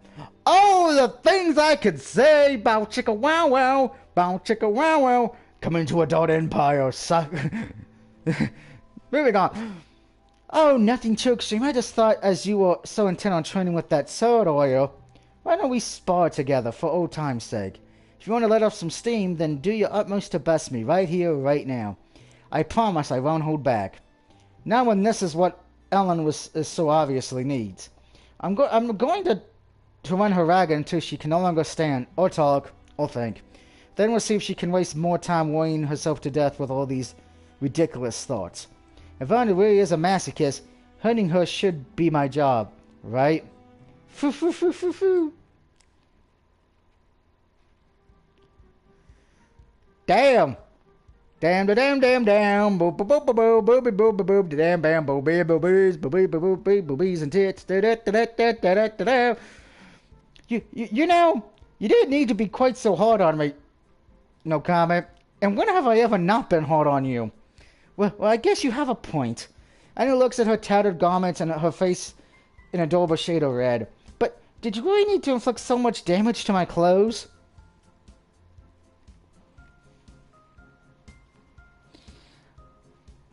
Oh, the things I could say! Bow chicka wow wow! Bow chicka wow wow! Coming to adult empire, suck. Moving on. Oh, nothing too extreme. I just thought, as you were so intent on training with that sword oil, why don't we spar together for old time's sake? If you want to let off some steam, then do your utmost to best me, right here, right now. I promise I won't hold back. Now when this is what Ellen so obviously needs. I'm going to run her ragged until she can no longer stand, or talk, or think. Then we'll see if she can waste more time worrying herself to death with all these ridiculous thoughts. If Anna really is a masochist, hurting her should be my job, right? Foo foo foo foo foo. Damn! Damn, damn, damn, damn, boop, boop, boop, boop, boop, boop, boop, boop, boop, damn, bam, boobies, boobies, boobies, boobies, boobies, and tits, da da da da da da da da. You know, you didn't need to be quite so hard on me. No comment. And when have I ever not been hard on you? Well, I guess you have a point. Anna looks at her tattered garments and her face in a adorable shade of red. But did you really need to inflict so much damage to my clothes?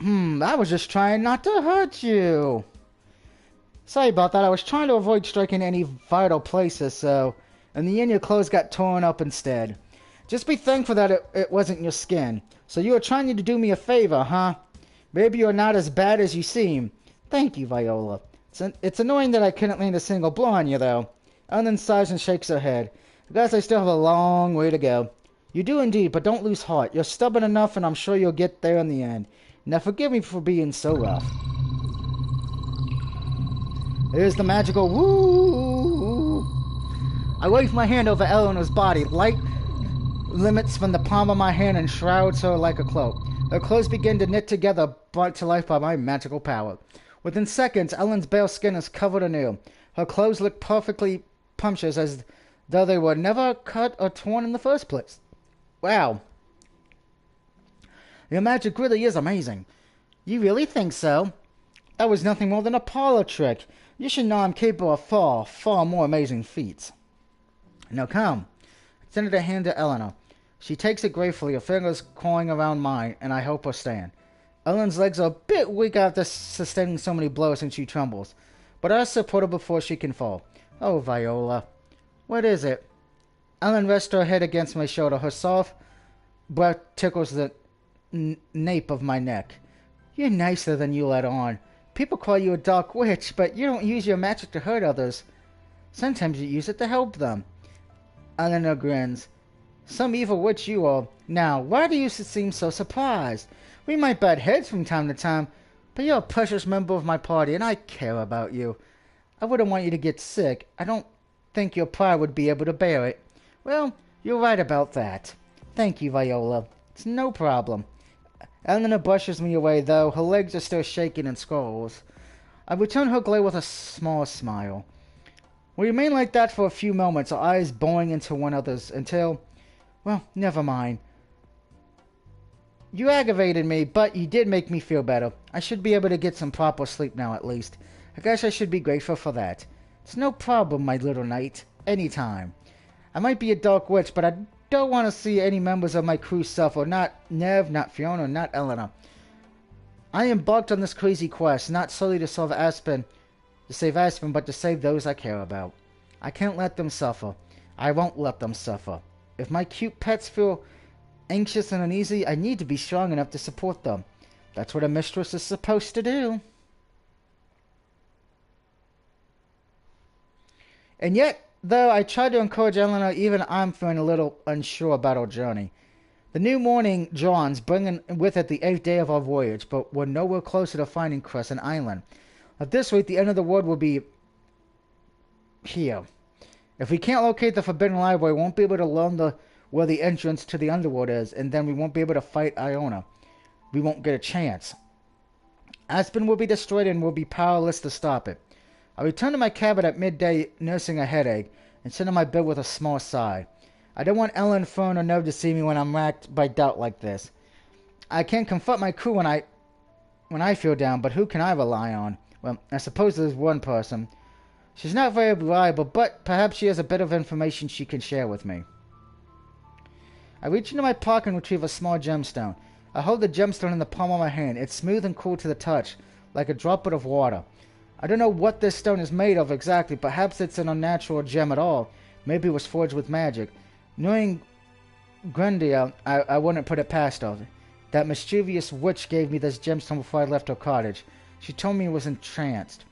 I was just trying not to hurt you. Sorry about that. I was trying to avoid striking any vital places, so in the end your clothes got torn up instead. Just be thankful that it wasn't your skin. So you were trying to do me a favor, huh? Maybe you're not as bad as you seem. Thank you, Viola. It's annoying that I couldn't land a single blow on you, though. Ellen sighs and shakes her head. I guess I still have a long way to go. You do indeed, but don't lose heart. You're stubborn enough, and I'm sure you'll get there in the end. Now forgive me for being so rough. Here's the magical woo. I wave my hand over Eleanor's body. Light limits from the palm of my hand and shrouds her like a cloak. Her clothes begin to knit together, brought to life by my magical power. Within seconds, Ellen's pale skin is covered anew. Her clothes look perfectly punctured as though they were never cut or torn in the first place. Wow. Your magic really is amazing. You really think so? That was nothing more than a parlor trick. You should know I'm capable of far, far more amazing feats. Now come. extended a hand to Eleanor. She takes it gratefully, her fingers clawing around mine, and I help her stand. Ellen's legs are a bit weak after sustaining so many blows, and she trembles. But I support her before she can fall. Oh, Viola. What is it? Ellen rests her head against my shoulder. Her soft breath tickles the nape of my neck. You're nicer than you let on. People call you a dark witch, but you don't use your magic to hurt others. Sometimes you use it to help them. Eleanor grins. Some evil witch you are. Now, why do you seem so surprised? We might butt heads from time to time, but you're a precious member of my party, and I care about you. I wouldn't want you to get sick. I don't think your pride would be able to bear it. Well, you're right about that. Thank you, Viola. It's no problem. Eleanor brushes me away, though her legs are still shaking and scrolls. I return her glare with a small smile. We remain like that for a few moments, our eyes boring into one another's, until... Well, never mind. You aggravated me, but you did make me feel better. I should be able to get some proper sleep now, at least. I guess I should be grateful for that. It's no problem, my little knight. Anytime. I might be a dark witch, but I don't want to see any members of my crew suffer. Not Nev, not Fiona, not Eleanor. I embarked on this crazy quest, not solely to save Aspen, but to save those I care about. I can't let them suffer. I won't let them suffer. If my cute pets feel anxious and uneasy, I need to be strong enough to support them. That's what a mistress is supposed to do. And yet, though I try to encourage Eleanor, even I'm feeling a little unsure about our journey. The new morning dawns, bringing with it the 8th day of our voyage, but we're nowhere closer to finding Crescent Island. At this rate, the end of the world will be here. If we can't locate the Forbidden Library, we won't be able to learn where the entrance to the underworld is, and then we won't be able to fight Iona. We won't get a chance. Aspen will be destroyed, and we'll be powerless to stop it. I return to my cabin at midday, nursing a headache, and sit on my bed with a small sigh. I don't want Ellen, Fern, or Nov to see me when I'm racked by doubt like this. I can't confront my crew when I feel down, but who can I rely on? Well, I suppose there's one person. She's not very reliable, but perhaps she has a bit of information she can share with me. I reach into my pocket and retrieve a small gemstone. I hold the gemstone in the palm of my hand. It's smooth and cool to the touch, like a droplet of water. I don't know what this stone is made of exactly. Perhaps it's an unnatural gem at all. Maybe it was forged with magic. Knowing Grendia, I wouldn't put it past her. That mischievous witch gave me this gemstone before I left her cottage. She told me I was entranced.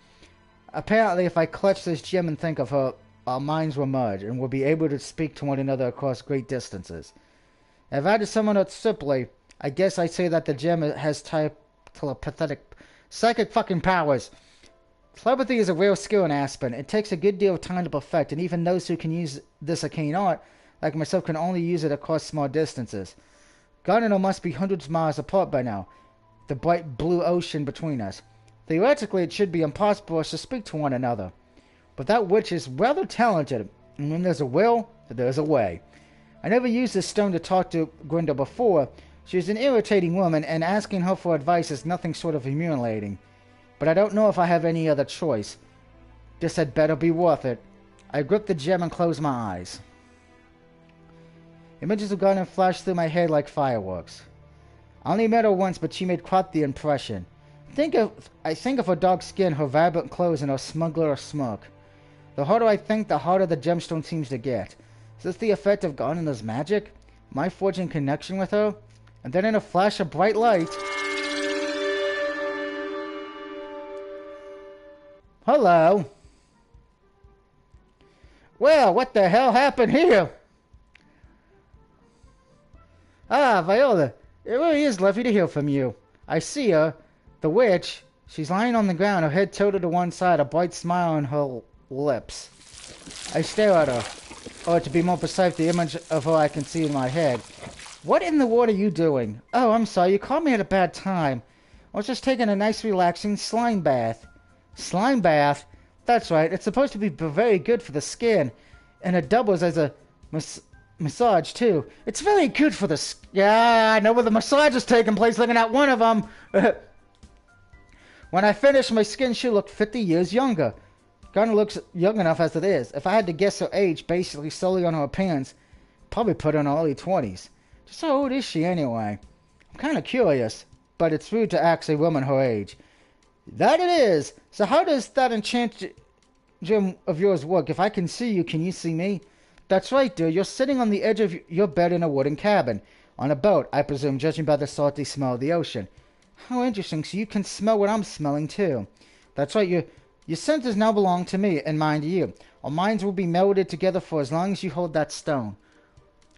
Apparently, if I clutch this gem and think of her, our minds will merge, and we'll be able to speak to one another across great distances. If I had to summon it simply, I guess I'd say that the gem has telepathic, psychic fucking powers. Telepathy is a real skill in Aspen. It takes a good deal of time to perfect, and even those who can use this arcane art, like myself, can only use it across small distances. God and I must be hundreds of miles apart by now. The bright blue ocean between us. Theoretically, it should be impossible for us to speak to one another. But that witch is rather talented, and when there's a will, there's a way. I never used this stone to talk to Gwenda before. She is an irritating woman, and asking her for advice is nothing short of humiliating. But I don't know if I have any other choice. This had better be worth it. I grip the gem and close my eyes. Images of Garden flashed through my head like fireworks. I only met her once, but she made quite the impression. I think of her dark skin, her vibrant clothes, and her smuggler smirk. The harder I think, the harder the gemstone seems to get. Is this the effect of Gardener's magic? Am I forging connection with her? And then in a flash of bright light... Hello. Well, what the hell happened here? Ah, Viola, it really is lovely to hear from you. I see her, the witch. She's lying on the ground, her head tilted to one side, a bright smile on her lips. I stare at her, or to be more precise, the image of her I can see in my head. What in the world are you doing? Oh, I'm sorry, you caught me at a bad time. I was just taking a nice relaxing slime bath. Slime bath? That's right, it's supposed to be very good for the skin. And it doubles as a massage, too. It's very good for the yeah, I know where the massage is taking place, looking at one of them. When I finished, my skin should look 50 years younger. Garner looks young enough as it is. If I had to guess her age, basically solely on her appearance, Probably put her in her early 20s. Just how old is she anyway? I'm kind of curious, but it's rude to ask a woman her age. That it is! So how does that enchant gem of yours work? If I can see you, can you see me? That's right, dear. You're sitting on the edge of your bed in a wooden cabin. On a boat, I presume, judging by the salty smell of the ocean. How interesting. So you can smell what I'm smelling, too. That's right. Your senses now belong to me and mine to you. Our minds will be melded together for as long as you hold that stone.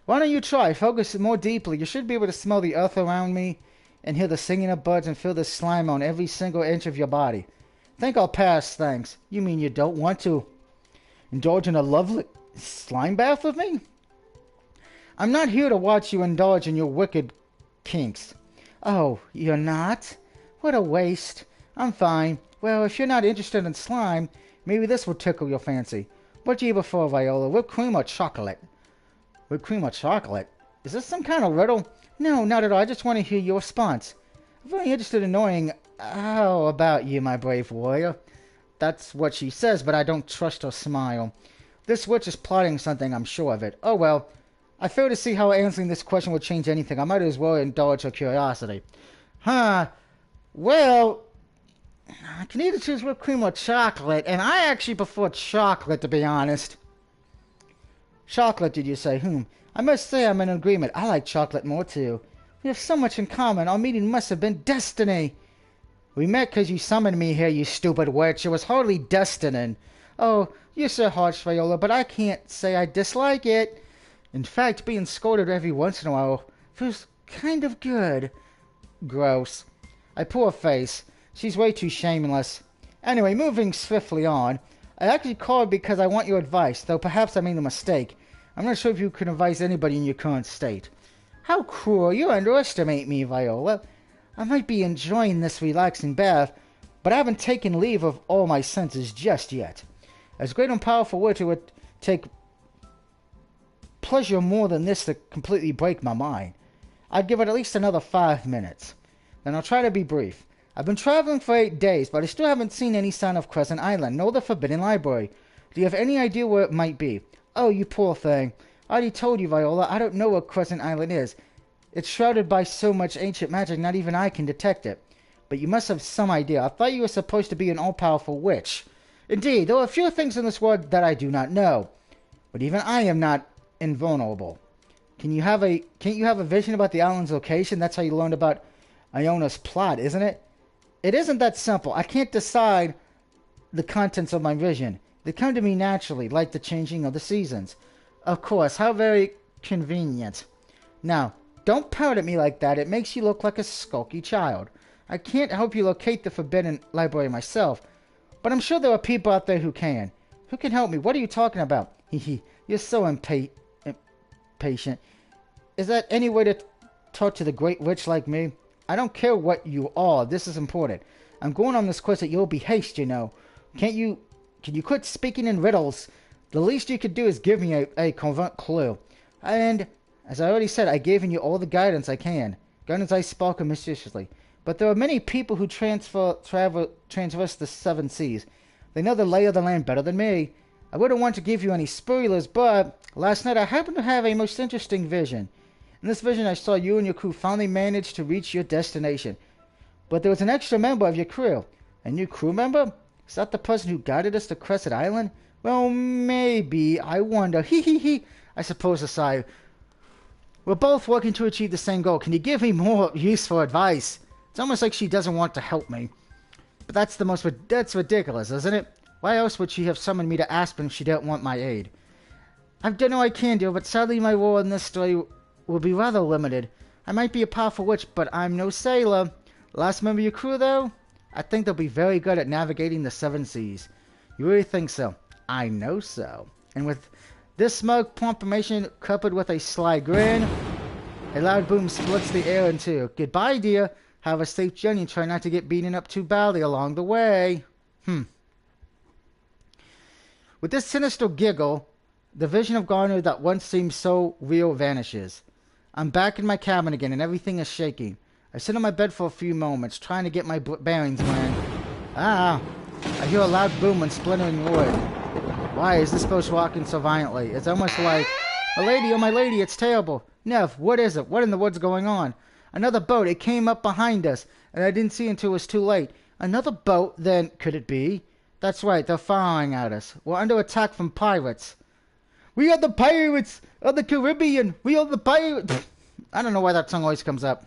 Why don't you try? Focus more deeply. You should be able to smell the earth around me and hear the singing of birds and feel the slime on every single inch of your body. Think I'll pass, thanks. You mean you don't want to indulge in a lovely slime bath with me? I'm not here to watch you indulge in your wicked kinks. Oh, you're not? What a waste. I'm fine. Well, if you're not interested in slime, maybe this will tickle your fancy. What do you prefer, Viola? Whipped cream or chocolate? Whipped cream or chocolate? Is this some kind of riddle? No, not at all. I just want to hear your response. I'm very interested in knowing how about you, my brave warrior. That's what she says, but I don't trust her smile. This witch is plotting something, I'm sure of it. Oh well. I fail to see how answering this question would change anything. I might as well indulge her curiosity. Well, I can either choose whipped cream or chocolate, and I actually prefer chocolate, to be honest. Chocolate, did you say? I must say I'm in agreement. I like chocolate more, too. We have so much in common. Our meeting must have been destiny. We met because you summoned me here, you stupid witch. It was hardly destiny. Oh, you're so harsh, Viola, but I can't say I dislike it. In fact, being scolded every once in a while feels kind of good. Gross. I pull her face. She's way too shameless. Anyway, moving swiftly on. I actually called because I want your advice, though perhaps I made a mistake. I'm not sure if you can advise anybody in your current state. How cruel. You underestimate me, Viola. I might be enjoying this relaxing bath, but I haven't taken leave of all my senses just yet. As great and powerful witch, it would take pleasure more than this to completely break my mind. I'd give it at least another 5 minutes. Then I'll try to be brief. I've been traveling for 8 days, but I still haven't seen any sign of Crescent Island, nor the Forbidden Library. Do you have any idea where it might be? Oh, you poor thing. I already told you, Viola, I don't know where Crescent Island is. It's shrouded by so much ancient magic, not even I can detect it. But you must have some idea. I thought you were supposed to be an all-powerful witch. Indeed, there are a few things in this world that I do not know. But even I am not invulnerable. Can't you have a vision about the island's location? That's how you learned about Iona's plot, isn't it? It isn't that simple. I can't decide the contents of my vision. They come to me naturally, like the changing of the seasons. Of course, how very convenient. Now, don't pout at me like that. It makes you look like a skulky child. I can't help you locate the Forbidden Library myself, but I'm sure there are people out there who can. Who can help me? What are you talking about? Hee. You're so impatient. Is that any way to talk to the great witch like me? I don't care what you are. This is important. I'm going on this quest at your behest, you know. Can you quit speaking in riddles? The least you could do is give me a covert clue. And, as I already said, I've given you all the guidance I can. Guidance I sparkle mysteriously. But there are many people who traverse the 7 seas. They know the lay of the land better than me. I wouldn't want to give you any spoilers, but last night I happened to have a most interesting vision. In this vision, I saw you and your crew finally manage to reach your destination. But there was an extra member of your crew. A new crew member? Is that the person who guided us to Crescent Island? Well, maybe. I wonder. Hee. I suppose a sigh. We're both working to achieve the same goal. Can you give me more useful advice? It's almost like she doesn't want to help me. But that's ridiculous, isn't it? Why else would she have summoned me to Aspen if she didn't want my aid? I've done all I can do, but sadly my role in this story will be rather limited. I might be a powerful witch, but I'm no sailor. Last member of your crew, though? I think they'll be very good at navigating the 7 seas. You really think so? I know so. And with this smug confirmation coupled with a sly grin, a loud boom splits the air in two. Goodbye, dear. Have a safe journey and try not to get beaten up too badly along the way. With this sinister giggle, the vision of Garner that once seemed so real vanishes. I'm back in my cabin again and everything is shaking. I sit on my bed for a few moments, trying to get my bearings when... I hear a loud boom and splintering wood. Why is this ghost rocking so violently? It's almost like My lady, oh my lady, it's terrible. Nev, what is it? What in the world's going on? Another boat. It came up behind us, and I didn't see it until it was too late. Another boat? Then, could it be? That's right, they're firing at us. We're under attack from pirates. We are the pirates of the Caribbean. We are the pirates. I don't know why that song always comes up.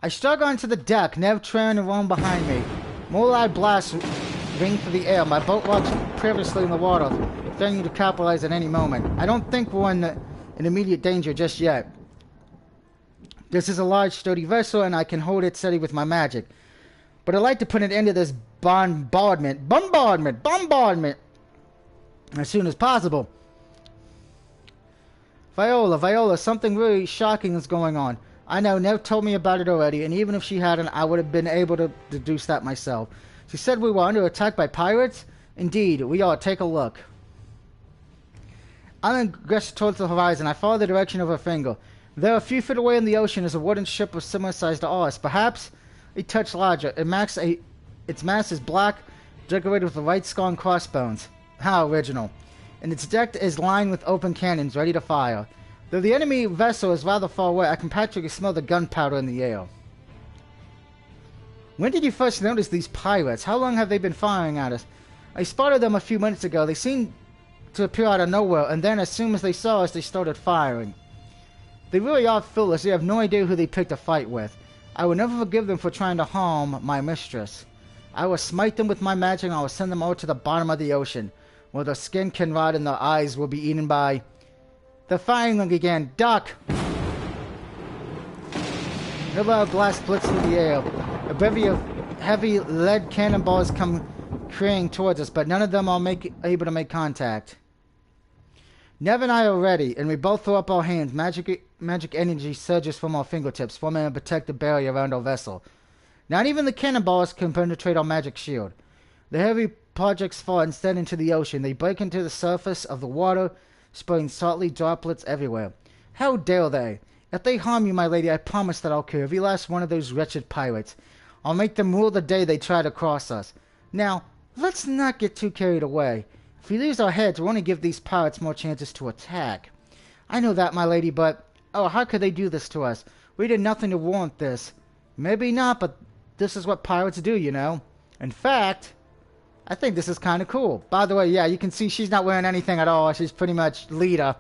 I struck onto the deck, Nev trailing along behind me. More loud blasts ringed through the air. My boat watched previously in the water, threatening to capitalize at any moment. I don't think we're in immediate danger just yet. This is a large, sturdy vessel, and I can hold it steady with my magic. But I'd like to put an end to this bombardment, as soon as possible. Viola, something really shocking is going on. I know, Nev told me about it already, and even if she hadn't, I would have been able to deduce that myself. She said we were under attack by pirates? Indeed, we are. Take a look. I gestured towards the horizon. I followed the direction of her finger. There, a few feet away in the ocean, is a wooden ship of similar size to ours. Perhaps a touch larger. Its mast is black, decorated with a white skull and crossbones. How original. And its deck is lined with open cannons, ready to fire. Though the enemy vessel is rather far away, I can practically smell the gunpowder in the air. When did you first notice these pirates? How long have they been firing at us? I spotted them a few minutes ago. They seemed to appear out of nowhere, and then as soon as they saw us, they started firing. They really are foolish. They have no idea who they picked a fight with. I will never forgive them for trying to harm my mistress. I will smite them with my magic, and I will send them over to the bottom of the ocean, where their skin can rot and their eyes will be eaten by... The firing again. Duck! Another blast blitz through the air. A bevy of heavy lead cannonballs come carrying towards us, but none of them are able to make contact. Nev and I are ready, and we both throw up our hands. Magic energy surges from our fingertips, forming a protective barrier around our vessel. Not even the cannonballs can penetrate our magic shield. The heavy projects fall instead into the ocean. They break into the surface of the water, spraying salty droplets everywhere. How dare they? If they harm you, my lady, I promise that I'll kill every last one of those wretched pirates. I'll make them rue the day they try to cross us. Now, let's not get too carried away. If we lose our heads, we'll only give these pirates more chances to attack. I know that, my lady, but... Oh, how could they do this to us? We did nothing to warrant this. Maybe not, but this is what pirates do, you know. In fact... I think this is kind of cool. By the way, yeah, you can see she's not wearing anything at all. She's pretty much leader.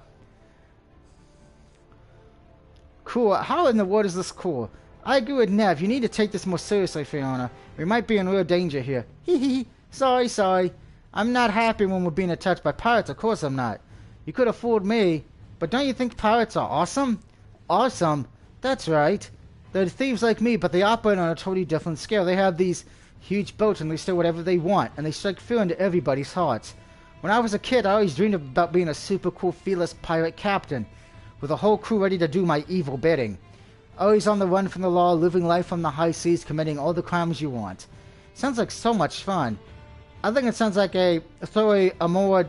Cool. How in the world is this cool? I agree with Nev. You need to take this more seriously, Fiona. We might be in real danger here. Hee hee. Sorry. I'm not happy when we're being attacked by pirates. Of course I'm not. You could have fooled me. But don't you think pirates are awesome? Awesome? That's right. They're thieves like me, but they operate on a totally different scale. They have these... huge boats, and they steal whatever they want, and they strike fear into everybody's hearts. When I was a kid, I always dreamed about being a super cool, fearless pirate captain, with a whole crew ready to do my evil bidding. Always on the run from the law, living life on the high seas, committing all the crimes you want. Sounds like so much fun. I think it sounds like a more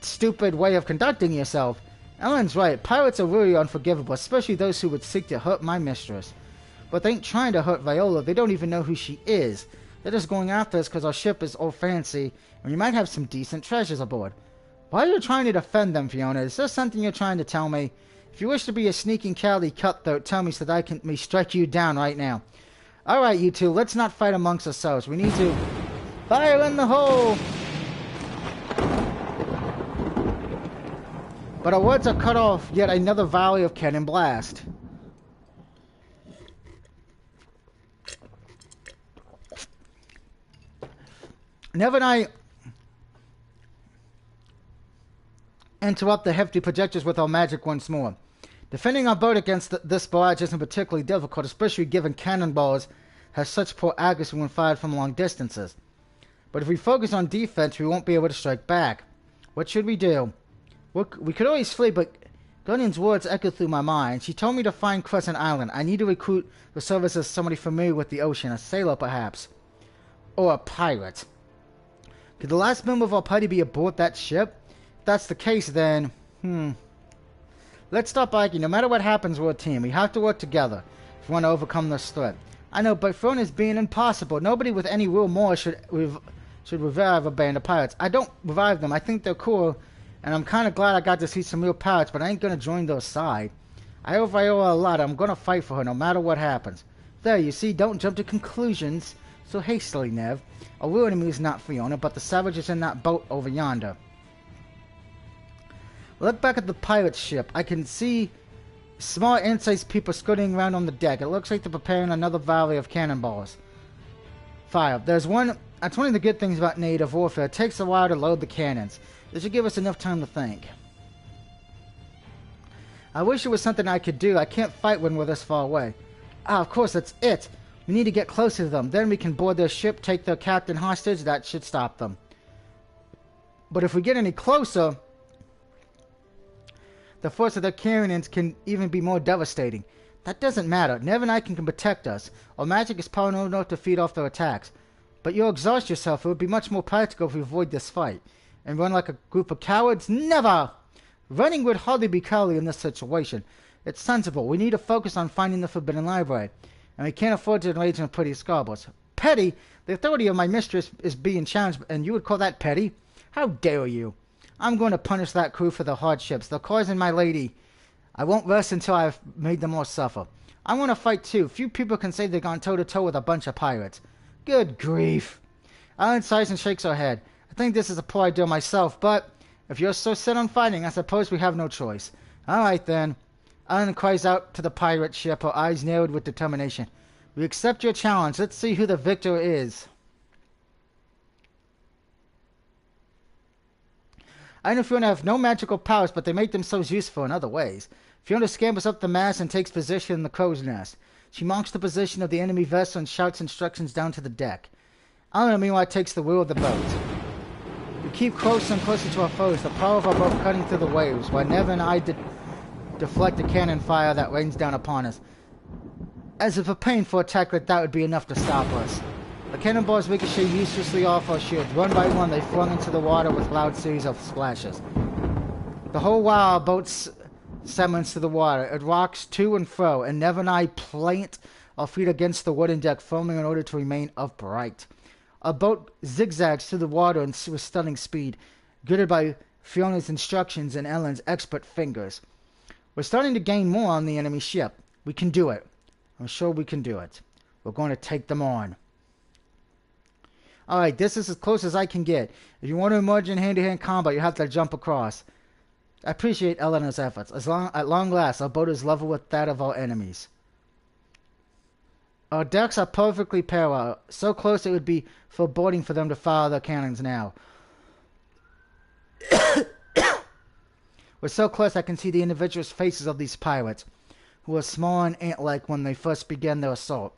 stupid way of conducting yourself. Ellen's right. Pirates are really unforgivable, especially those who would seek to hurt my mistress. But they ain't trying to hurt Viola. They don't even know who she is. They're just going after us because our ship is all fancy, and we might have some decent treasures aboard. Why are you trying to defend them, Fiona? Is there something you're trying to tell me? If you wish to be a sneaking cowardly cutthroat, tell me so that I can strike you down right now. Alright, you two, let's not fight amongst ourselves. We need to... Fire in the hole! But our words are cut off, yet another volley of cannon blast. Nev and I interrupt the hefty projectors with our magic once more. Defending our boat against this barrage isn't particularly difficult, especially given cannonballs have such poor accuracy when fired from long distances. But if we focus on defense, we won't be able to strike back. What should we do? We could always flee, but Gunnion's words echoed through my mind. She told me to find Crescent Island. I need to recruit the service as somebody familiar with the ocean, a sailor perhaps. Or a pirate. Could the last member of our party be aboard that ship? If that's the case, then... Let's stop arguing. No matter what happens, we're a team. We have to work together if we want to overcome this threat. I know, but Fiona's being impossible. Nobody with any real more should revive a band of pirates. I don't revive them. I think they're cool, and I'm kind of glad I got to see some real pirates, but I ain't going to join their side. I owe Viola a lot. I'm going to fight for her no matter what happens. There, you see, don't jump to conclusions so hastily, Nev. A real enemy is not Fiona, but the savages in that boat over yonder. Look back at the pirate ship. I can see small ant-sized people scooting around on the deck. It looks like they're preparing another volley of cannonballs. Fire. That's one of the good things about native warfare. It takes a while to load the cannons. This should give us enough time to think. I wish it was something I could do. I can't fight when we're this far away. Ah, of course, that's it. We need to get closer to them. Then we can board their ship, take their captain hostage. That should stop them. But if we get any closer, the force of their cannons can even be more devastating. That doesn't matter. Nev and I can protect us. Our magic is powerful enough to feed off their attacks. But you'll exhaust yourself. It would be much more practical if we avoid this fight. And run like a group of cowards? Never! Running would hardly be cowardly in this situation. It's sensible. We need to focus on finding the Forbidden Library. And we can't afford to enrage in petty squabbles. Petty? The authority of my mistress is being challenged, and you would call that petty? How dare you? I'm going to punish that crew for their hardships. They're causing my lady. I won't rest until I've made them all suffer. I want to fight too. Few people can say they've gone toe-to-toe with a bunch of pirates. Good grief. Ellen sighs and shakes her head. I think this is a poor idea myself, but if you're so set on fighting, I suppose we have no choice. All right, then. Ellen cries out to the pirate ship, her eyes narrowed with determination. We accept your challenge. Let's see who the victor is. I know Fiona have no magical powers, but they make themselves useful in other ways. Fiona scampers up the mast and takes position in the crow's nest. She marks the position of the enemy vessel and shouts instructions down to the deck. Ellen, meanwhile, takes the wheel of the boat. We keep closer and closer to our foes, the prow of our boat cutting through the waves, while Nev and I deflect the cannon fire that rains down upon us. As if a painful attack like that would be enough to stop us. The cannonballs ricochet uselessly off our shields. One by one, they flung into the water with loud series of splashes. The whole while, our boat summons to the water. It rocks to and fro, and Nev and I plant our feet against the wooden deck, foaming in order to remain upright. Our boat zigzags through the water with stunning speed, guided by Fiona's instructions and Ellen's expert fingers. We're starting to gain more on the enemy ship. We can do it. I'm sure we can do it. We're going to take them on. Alright, this is as close as I can get. If you want to emerge in hand-to-hand combat, you have to jump across. I appreciate Eleanor's efforts. At long last, our boat is level with that of our enemies. Our decks are perfectly parallel, so close it would be foreboding for them to fire their cannons now. We're so close I can see the individual faces of these pirates, who were small and ant-like when they first began their assault.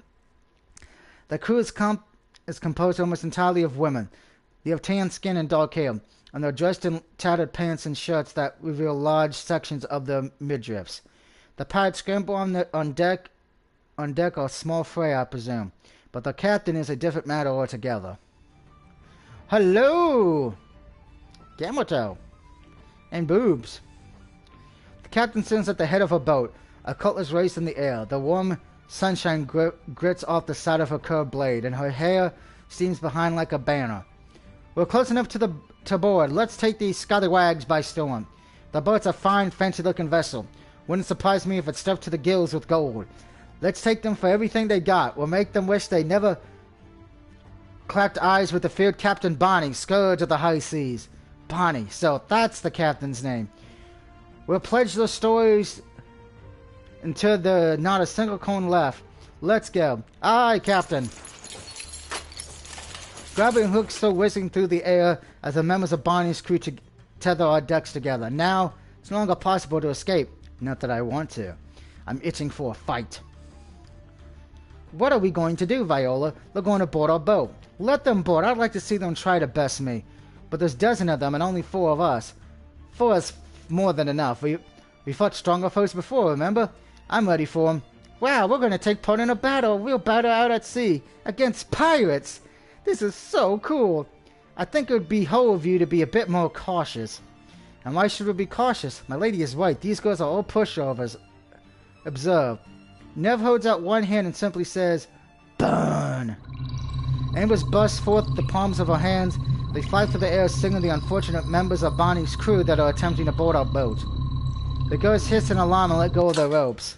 The crew is composed almost entirely of women. They have tan skin and dark hair, and they're dressed in tattered pants and shirts that reveal large sections of their midriffs. The pirates scramble on deck are small fray, I presume, but the captain is a different matter altogether. Hello! Gamoto! And boobs. The captain stands at the head of her boat, a cutlass raised in the air. The warm sunshine grits off the side of her curved blade, and her hair steams behind like a banner. We're close enough to board. Let's take these scallywags by storm. The boat's a fine, fancy-looking vessel. Wouldn't surprise me if it's stuffed to the gills with gold. Let's take them for everything they got. We'll make them wish they never clapped eyes with the feared Captain Bonnie, scourge of the high seas. Bonnie, so that's the captain's name. We'll pledge those stories until there's not a single cone left. Let's go. Aye, Captain. Grabbing hooks still whizzing through the air as the members of Bonnie's crew tether our decks together. Now, it's no longer possible to escape. Not that I want to. I'm itching for a fight. What are we going to do, Viola? They're going to board our boat. Let them board. I'd like to see them try to best me. But there's a dozen of them and only 4 of us. 4 is more than enough. We fought stronger foes before, remember? I'm ready for them. Wow, we're going to take part in a battle. Real battle out at sea. Against pirates. This is so cool. I think it would be whole of you to be a bit more cautious. And why should we be cautious? My lady is right. These girls are all pushovers. Observe. Nev holds out one hand and simply says, "Burn!" Embers burst forth the palms of her hands. They fly through the air, singing the unfortunate members of Bonnie's crew that are attempting to board our boat. The girls hiss in alarm and let go of their ropes.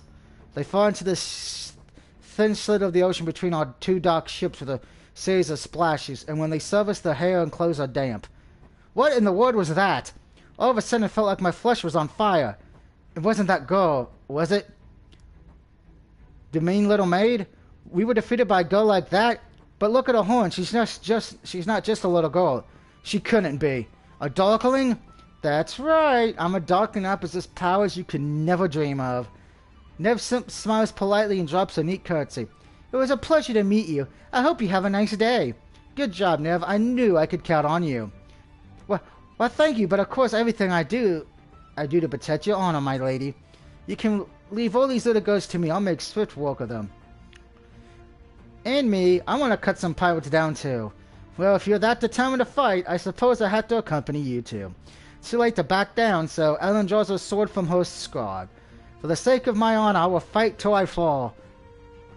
They fall into the thin slit of the ocean between our two docked ships with a series of splashes, and when they surface, their hair and clothes are damp. What in the world was that? All of a sudden, it felt like my flesh was on fire. It wasn't that girl, was it? The mean little maid? We were defeated by a girl like that? But look at her horn. She's not just a little girl. She couldn't be. A darkling? That's right. I'm a darkling that possesses powers you could never dream of. Nev smiles politely and drops a neat curtsy. It was a pleasure to meet you. I hope you have a nice day. Good job, Nev. I knew I could count on you. Well, thank you, but of course everything I do to protect your honor, my lady. You can leave all these little girls to me. I'll make swift work of them. And me, I want to cut some pirates down too. Well, if you're that determined to fight, I suppose I have to accompany you too. It's too late to back down, so Ellen draws her sword from her scarf. For the sake of my honor, I will fight till I fall.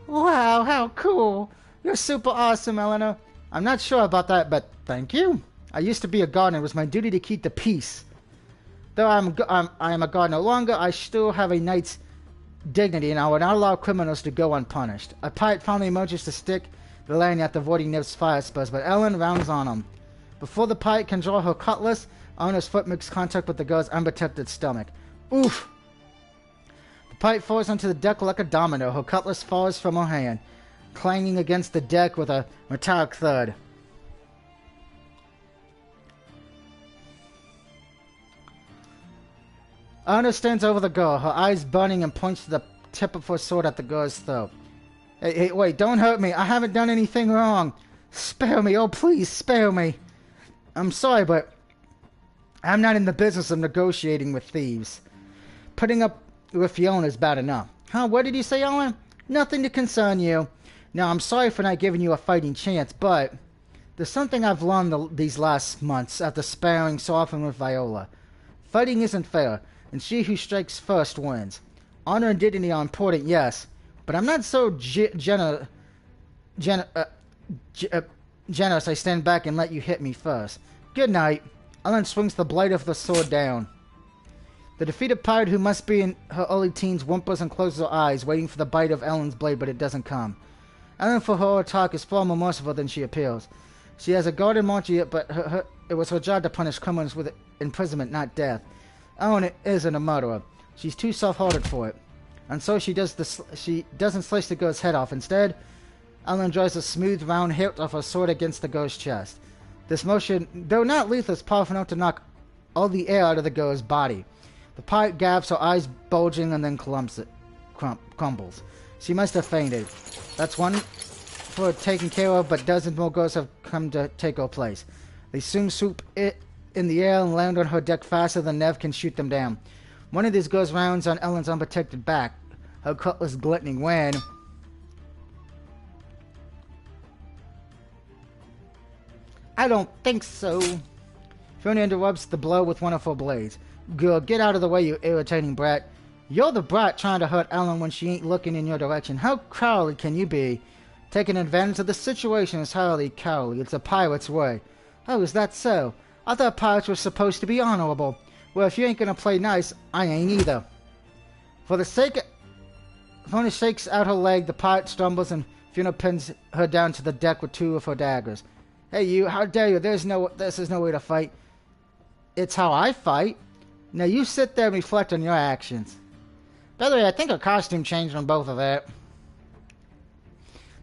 Wow, how cool. You're super awesome, Eleanor. I'm not sure about that, but thank you. I used to be a guard, and it was my duty to keep the peace. Though I am a guard no longer, I still have a knight's dignity, and I will not allow criminals to go unpunished. A pirate finally emerges to stick the landing after avoiding Nev's fire spurs, but Ellen rounds on him. Before the pirate can draw her cutlass, Eleanor's foot makes contact with the girl's unprotected stomach. Oof! The pirate falls onto the deck like a domino. Her cutlass falls from her hand, clanging against the deck with a metallic thud. Eleanor stands over the girl, her eyes burning, and points to the tip of her sword at the girl's throat. Hey, wait, don't hurt me. I haven't done anything wrong. Spare me. Oh, please, spare me. I'm sorry, but I'm not in the business of negotiating with thieves. Putting up with Fiona is bad enough. Huh, what did you say, Ellen? Nothing to concern you. Now, I'm sorry for not giving you a fighting chance, but there's something I've learned these last months after sparring so often with Viola. Fighting isn't fair, and she who strikes first wins. Honor and dignity are important, yes, but I'm not so generous I stand back and let you hit me first. Good night. Ellen swings the blade of the sword down. The defeated pirate, who must be in her early teens, whimpers and closes her eyes, waiting for the bite of Ellen's blade, but it doesn't come. Ellen, for her attack, is far more merciful than she appears. She has a guardian marching it, but it was her job to punish criminals with imprisonment, not death. Ellen isn't a murderer. She's too soft-hearted for it. And so she doesn't slice the girl's head off. Instead, Ellen draws the smooth, round hilt of her sword against the girl's chest. This motion, though not lethal, is powerful enough to knock all the air out of the girl's body. The pirate gaps, her eyes bulging, and then crumbles. She must have fainted. That's one for taken care of, but dozens more girls have come to take her place. They soon swoop it in the air and land on her deck faster than Nev can shoot them down. One of these girls rounds on Ellen's unprotected back, her cutlass glistening when... I don't think so. Fiona interrupts the blow with one of her blades. Girl, get out of the way, you irritating brat. You're the brat trying to hurt Ellen when she ain't looking in your direction. How cowardly can you be? Taking advantage of the situation is highly cowardly. It's a pirate's way. Oh, is that so? I thought pirates were supposed to be honorable. Well, if you ain't gonna play nice, I ain't either. For the sake of... Fiona shakes out her leg, the pirate stumbles, and Fiona pins her down to the deck with two of her daggers. Hey you, how dare you? This is no way to fight. It's how I fight. Now you sit there and reflect on your actions. By the way, I think her costume changed on both of that.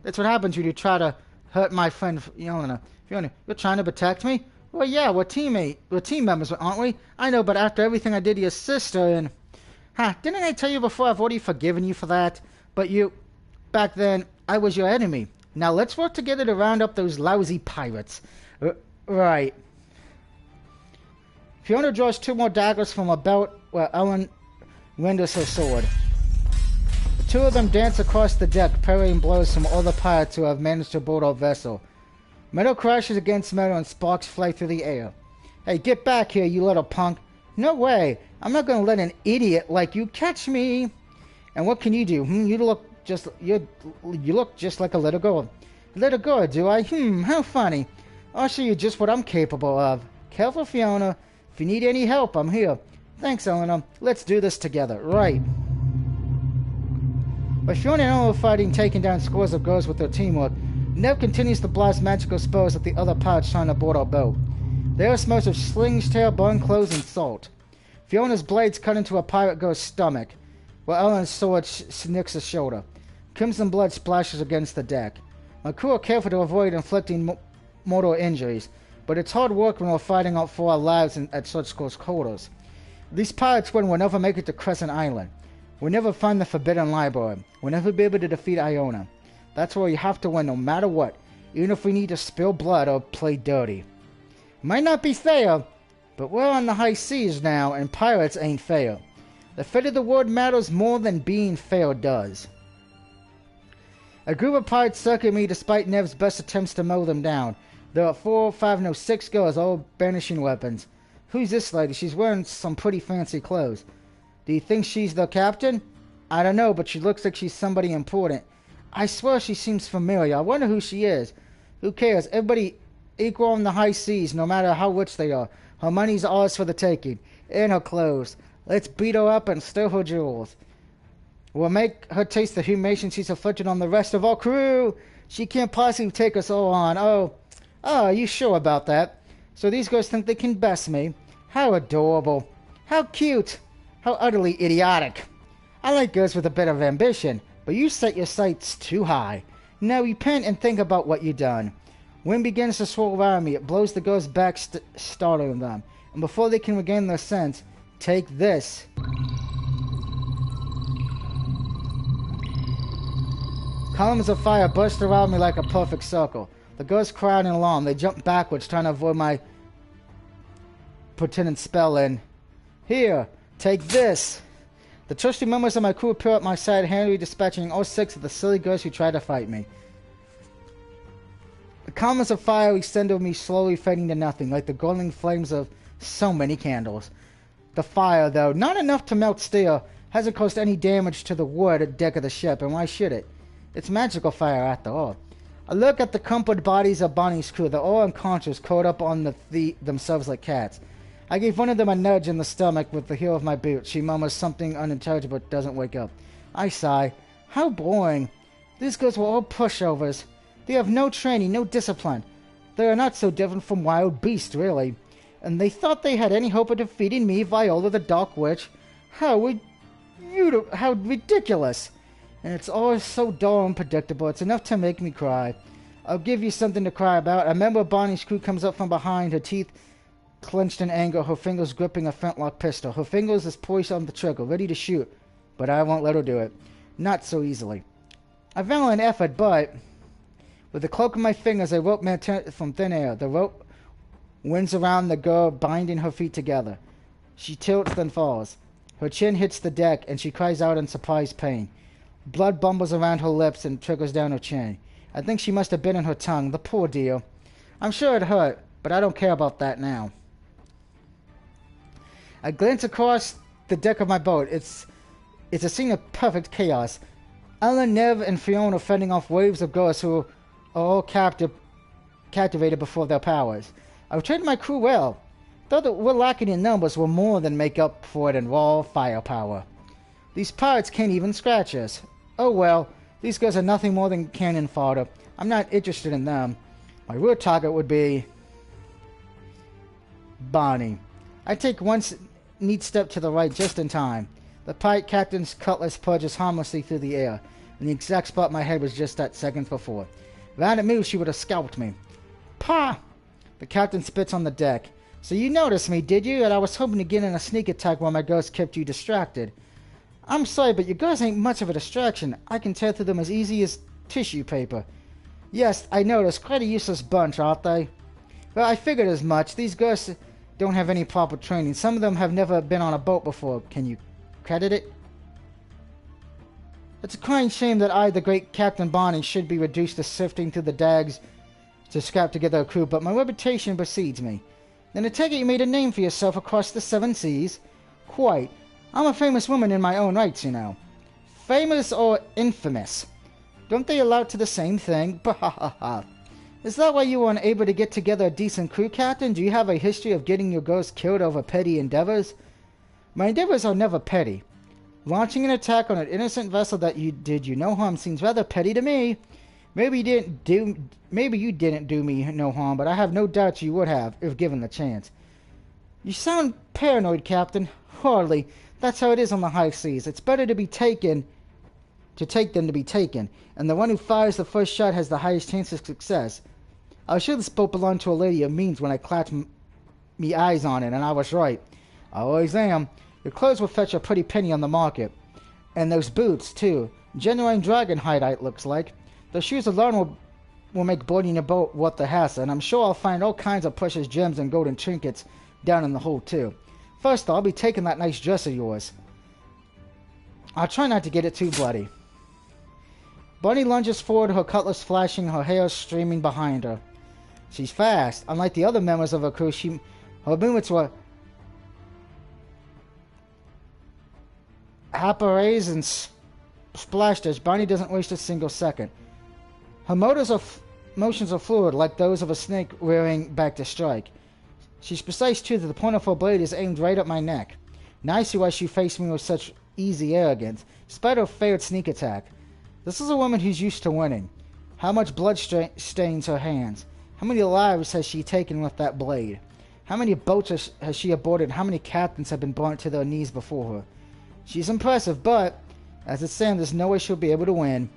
That's what happens when you try to hurt my friend Fiona. Fiona, you're trying to protect me? Well, yeah, we're team members, aren't we? I know, but after everything I did to your sister and... didn't I tell you before I've already forgiven you for that? But you... Back then, I was your enemy. Now let's work together to round up those lousy pirates. Right. Fiona draws two more daggers from her belt where Ellen renders her sword. The two of them dance across the deck, parrying blows from all the pirates who have managed to board our vessel. Metal crashes against metal and sparks fly through the air. Hey, get back here, you little punk. No way. I'm not gonna let an idiot like you catch me. And what can you do? You look just like a little girl. Little girl, do I? How funny. I'll show you just what I'm capable of. Careful, Fiona. If you need any help, I'm here. Thanks, Eleanor. Let's do this together. Right. But Fiona and Eleanor fighting, taking down scores of girls with their teamwork, Nev continues to blast magical spells at the other pirates trying to board our boat. There smells of slings, tail, bone, clothes, and salt. Fiona's blades cut into a pirate girl's stomach, while Eleanor's sword snicks a shoulder. Crimson blood splashes against the deck. My crew are careful to avoid inflicting mortal injuries, but it's hard work when we're fighting out for our lives at such close quarters. These pirates win will never make it to Crescent Island. We'll never find the Forbidden Library. We'll never be able to defeat Iona. That's where you have to win no matter what, even if we need to spill blood or play dirty. Might not be fair, but we're on the high seas now, and pirates ain't fair. The fate of the world matters more than being fair does. A group of pirates circle me despite Nev's best attempts to mow them down. There are 4, 5, no 6 girls, all brandishing weapons. Who's this lady? She's wearing some pretty fancy clothes. Do you think she's the captain? I don't know, but she looks like she's somebody important. I swear she seems familiar. I wonder who she is. Who cares? Everybody equal on the high seas, no matter how rich they are. Her money's ours for the taking. And her clothes. Let's beat her up and steal her jewels. We'll make her taste the humiliation she's inflicted on the rest of our crew. She can't possibly take us all on. Oh, are you sure about that? So these girls think they can best me. How adorable. How cute. How utterly idiotic. I like girls with a bit of ambition, but you set your sights too high. Now repent and think about what you've done. Wind begins to swirl around me. It blows the girls back, startling them. And before they can regain their sense, take this. Columns of fire burst around me like a perfect circle. The girls cry out in alarm. They jump backwards, trying to avoid my pertinent spell in. Here, take this. The trusty members of my crew appear at my side, handily dispatching all 6 of the silly girls who tried to fight me. The columns of fire extend over me, slowly fading to nothing, like the glowing flames of so many candles. The fire, though not enough to melt steel, hasn't caused any damage to the wood deck of the ship, and why should it? It's magical fire, after all. I look at the crumpled bodies of Bonnie's crew. They're all unconscious, curled up on themselves like cats. I gave one of them a nudge in the stomach with the heel of my boot. She murmurs something unintelligible but doesn't wake up. I sigh. How boring. These girls were all pushovers. They have no training, no discipline. They are not so different from wild beasts, really. And they thought they had any hope of defeating me, Viola the Dark Witch. How ridiculous. And it's all so dull and predictable. It's enough to make me cry. I'll give you something to cry about. A member of Bonnie's crew comes up from behind, her teeth clenched in anger, her fingers gripping a flintlock pistol. Her fingers is poised on the trigger, ready to shoot. But I won't let her do it. Not so easily. I vow an effort, but... With the cloak of my fingers, I rope me from thin air. The rope winds around the girl, binding her feet together. She tilts, then falls. Her chin hits the deck, and she cries out in surprised pain. Blood bumbles around her lips and trickles down her chin. I think she must have bitten her tongue, the poor dear. I'm sure it hurt, but I don't care about that now. I glance across the deck of my boat. It's a scene of perfect chaos. Ellen, Nev, and Fiona fending off waves of girls who are all captivated before their powers. I've trained my crew well. Though that we're lacking in numbers, we'll more than make up for it in raw firepower. These pirates can't even scratch us. Oh well, these girls are nothing more than cannon fodder. I'm not interested in them. My real target would be... Bonnie. I take one neat step to the right just in time. The pirate captain's cutlass purges harmlessly through the air, and the exact spot my head was just at seconds before. If I hadn't moved, she would have scalped me. Pah! The captain spits on the deck. So you noticed me, did you? And I was hoping to get in a sneak attack while my ghost kept you distracted. I'm sorry, but your girls ain't much of a distraction. I can tear through them as easy as tissue paper. Yes, I noticed. Quite a useless bunch, aren't they? Well, I figured as much. These girls don't have any proper training. Some of them have never been on a boat before. Can you credit it? It's a crying shame that I, the great Captain Bonnie, should be reduced to sifting through the dags to scrap together a crew, but my reputation precedes me. Then I take it you made a name for yourself across the 7 seas? Quite. I'm a famous woman in my own rights, you know. Famous or infamous? Don't they allow to the same thing? Bah. Is that why you were unable to get together a decent crew, Captain? Do you have a history of getting your girls killed over petty endeavors? My endeavors are never petty. Launching an attack on an innocent vessel that you did you no harm seems rather petty to me. Maybe you didn't do me no harm, but I have no doubt you would have, if given the chance. You sound paranoid, Captain. Hardly. That's how it is on the high seas. It's better to be taken to take than to be taken, and the one who fires the first shot has the highest chance of success. I was sure this boat belonged to a lady of means when I clapped me eyes on it, and I was right. I always am. Your clothes will fetch a pretty penny on the market. And those boots, too. Genuine dragon hide, it looks like. The shoes alone will make boarding a boat worth the hassle, and I'm sure I'll find all kinds of precious gems and golden trinkets down in the hold, too. First, I'll be taking that nice dress of yours. I'll try not to get it too bloody. Bunny lunges forward, her cutlass flashing, her hair streaming behind her. She's fast. Unlike the other members of her crew, her movements were hapares and splashed as Bonnie doesn't waste a single second. Her motions are fluid, like those of a snake rearing back to strike. She's precise too, that the point of her blade is aimed right at my neck. Now I see why she faced me with such easy arrogance, despite her failed sneak attack. This is a woman who's used to winning. How much blood stains her hands? How many lives has she taken with that blade? How many boats has she aborted? How many captains have been burnt to their knees before her? She's impressive, but as it stands, there's no way she'll be able to win.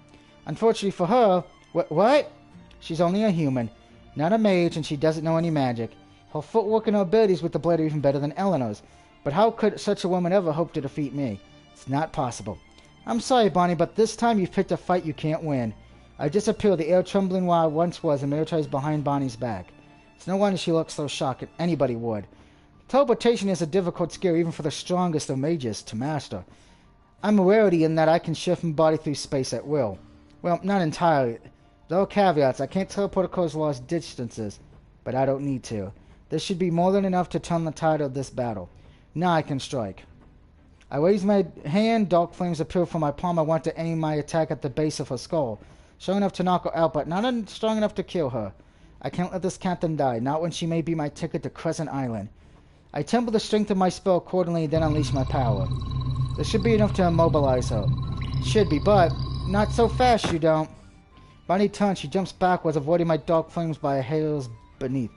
Unfortunately for her, what? She's only a human, not a mage, and she doesn't know any magic. Her footwork and her abilities with the blade are even better than Eleanor's. But how could such a woman ever hope to defeat me? It's not possible. I'm sorry, Bonnie, but this time you've picked a fight you can't win. I disappear, the air trembling where I once was, and militarized behind Bonnie's back. It's no wonder she looks so shocked. Anybody would. Teleportation is a difficult skill even for the strongest of mages to master. I'm a rarity in that I can shift my body through space at will. Well, not entirely. There are caveats. I can't teleport across large distances, but I don't need to. This should be more than enough to turn the tide of this battle. Now I can strike. I raise my hand, dark flames appear from my palm. I want to aim my attack at the base of her skull. Strong enough to knock her out, but not strong enough to kill her. I can't let this captain die, not when she may be my ticket to Crescent Island. I temper the strength of my spell accordingly, then unleash my power. This should be enough to immobilize her. Should be, but not so fast, you don't. Bonnie turns, she jumps backwards, avoiding my dark flames by a hair's beneath.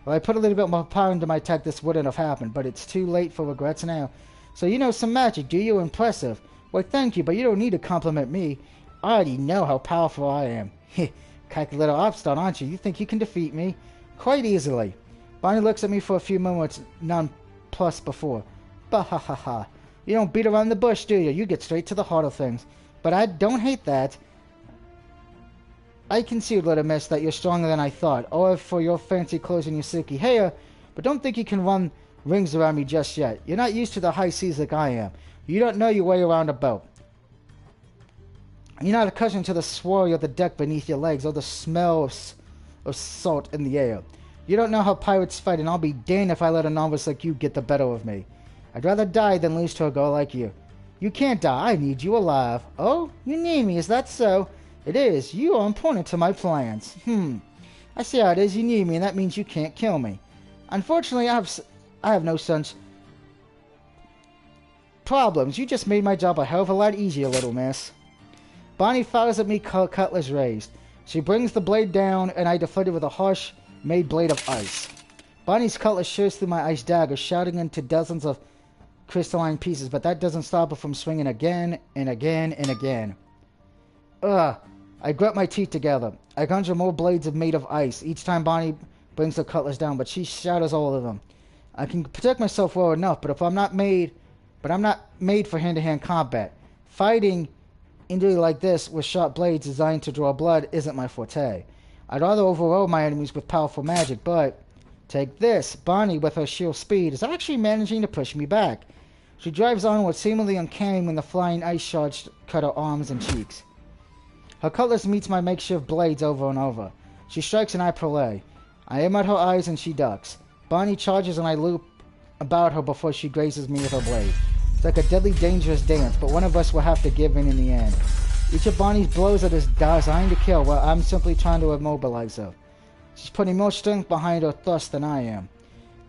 If I put a little bit more power into my attack, this wouldn't have happened, but it's too late for regrets now. So you know some magic, do you? Impressive. Well, thank you, but you don't need to compliment me. I already know how powerful I am. Heh, cocky little upstart, aren't you? You think you can defeat me? Quite easily. Bonnie looks at me for a few moments, nonplussed before. Bah ha ha ha. You don't beat around the bush, do you? You get straight to the heart of things. But I don't hate that. I concede, little miss, that you're stronger than I thought, or for your fancy clothes and your silky hair, but don't think you can run rings around me just yet. You're not used to the high seas like I am. You don't know your way around a boat. You're not accustomed to the swirl of the deck beneath your legs, or the smell of salt in the air. You don't know how pirates fight, and I'll be damned if I let a novice like you get the better of me. I'd rather die than lose to a girl like you. You can't die. I need you alive. Oh, you need me, is that so? It is. You are important to my plans. I see how it is. You need me, and that means you can't kill me. Unfortunately, I have no such problems. You just made my job a hell of a lot easier, little miss. Bonnie fires at me, cutlass raised. She brings the blade down, and I deflect it with a harsh made blade of ice. Bonnie's cutlass shears through my ice dagger, shouting into dozens of crystalline pieces, but that doesn't stop her from swinging again and again and again. Ugh. I grit my teeth together. I conjure more blades made of ice. Each time Bonnie brings the cutlass down, but she shatters all of them. I can protect myself well enough, but I'm not made for hand-to-hand combat. Fighting injury like this with sharp blades designed to draw blood isn't my forte. I'd rather overwhelm my enemies with powerful magic, but take this. Bonnie, with her sheer speed, is actually managing to push me back. She drives onward, seemingly uncanny when the flying ice shards cut her arms and cheeks. Her cutlass meets my makeshift blades over and over. She strikes and I parley. I aim at her eyes and she ducks. Bonnie charges and I loop about her before she grazes me with her blade. It's like a deadly dangerous dance, but one of us will have to give in the end. Each of Bonnie's blows are designed to kill, while I'm simply trying to immobilize her. She's putting more strength behind her thrust than I am.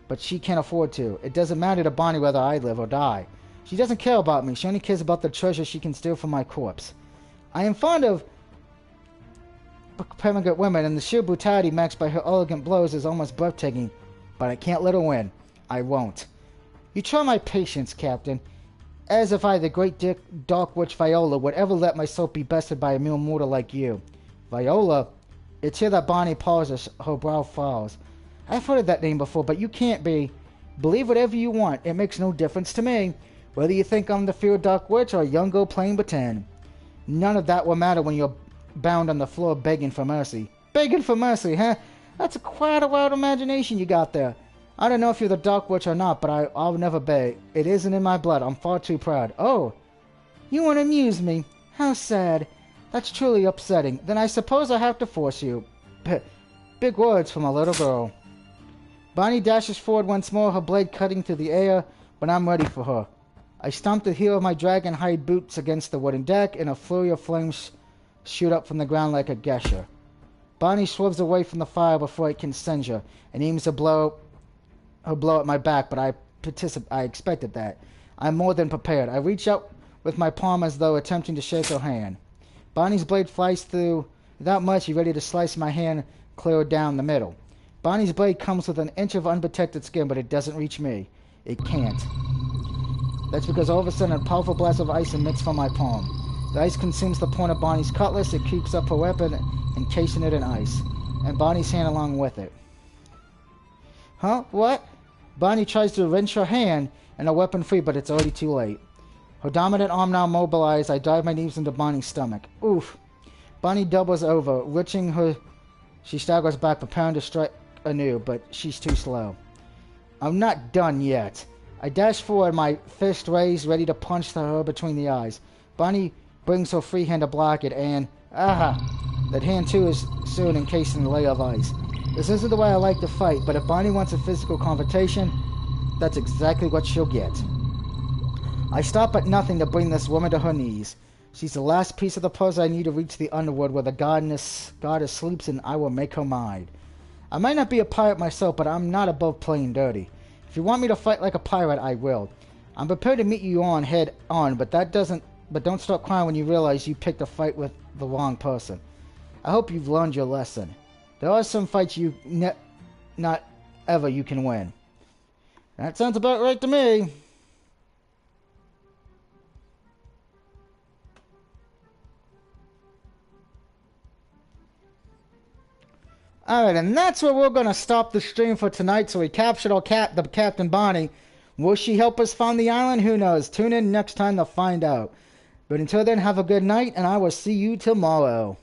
But she can't afford to. It doesn't matter to Bonnie whether I live or die. She doesn't care about me. She only cares about the treasure she can steal from my corpse. I am fond of pregnant women, and the sheer brutality matched by her elegant blows is almost breathtaking. But I can't let her win. I won't. You try my patience, Captain. As if I, the great dark witch Viola, would ever let myself be bested by a mere mortal like you. Viola? It's here that Bonnie pauses, her brow furrows. I've heard of that name before, but you can't be. Believe whatever you want. It makes no difference to me. Whether you think I'm the feared dark witch or a young girl playing pretend. None of that will matter when you're bound on the floor begging for mercy. Begging for mercy, huh? That's quite a wild imagination you got there. I don't know if you're the dark witch or not, but I'll never beg. It isn't in my blood. I'm far too proud. Oh, you want to amuse me? How sad. That's truly upsetting. Then I suppose I have to force you. Big words from a little girl. Bonnie dashes forward once more, her blade cutting through the air, but I'm ready for her. I stomp the heel of my dragon hide boots against the wooden deck, and a flurry of flames shoot up from the ground like a gesture. Bonnie swerves away from the fire before it can singe her, and aims her blow at my back, but I expected that. I'm more than prepared. I reach out with my palm as though attempting to shake her hand. Bonnie's blade flies through without much, ready to slice my hand clear down the middle. Bonnie's blade comes with an inch of unprotected skin, but it doesn't reach me. It can't. That's because all of a sudden a powerful blast of ice emits from my palm. The ice consumes the point of Bonnie's cutlass, it keeps up her weapon, encasing it in ice, and Bonnie's hand along with it. Huh? What? Bonnie tries to wrench her hand and her weapon free, but it's already too late. Her dominant arm now mobilized, I dive my knees into Bonnie's stomach. Oof. Bonnie doubles over, wrenching her. She staggers back, preparing to strike anew, but she's too slow. I'm not done yet. I dash forward, my fist raised, ready to punch her between the eyes. Bonnie brings her free hand to block it, and... aha! That hand, too, is soon encased in a layer of ice. This isn't the way I like to fight, but if Bonnie wants a physical confrontation, that's exactly what she'll get. I stop at nothing to bring this woman to her knees. She's the last piece of the puzzle I need to reach the underworld where the goddess sleeps, and I will make her mine. I might not be a pirate myself, but I'm not above playing dirty. If you want me to fight like a pirate, I will. I'm prepared to meet you head on, but don't start crying when you realize you picked a fight with the wrong person. I hope you've learned your lesson. There are some fights not ever you can win. That sounds about right to me. Alright, and that's where we're going to stop the stream for tonight. So we captured the Captain Bonnie. Will she help us find the island? Who knows? Tune in next time to find out. But until then, have a good night, and I will see you tomorrow.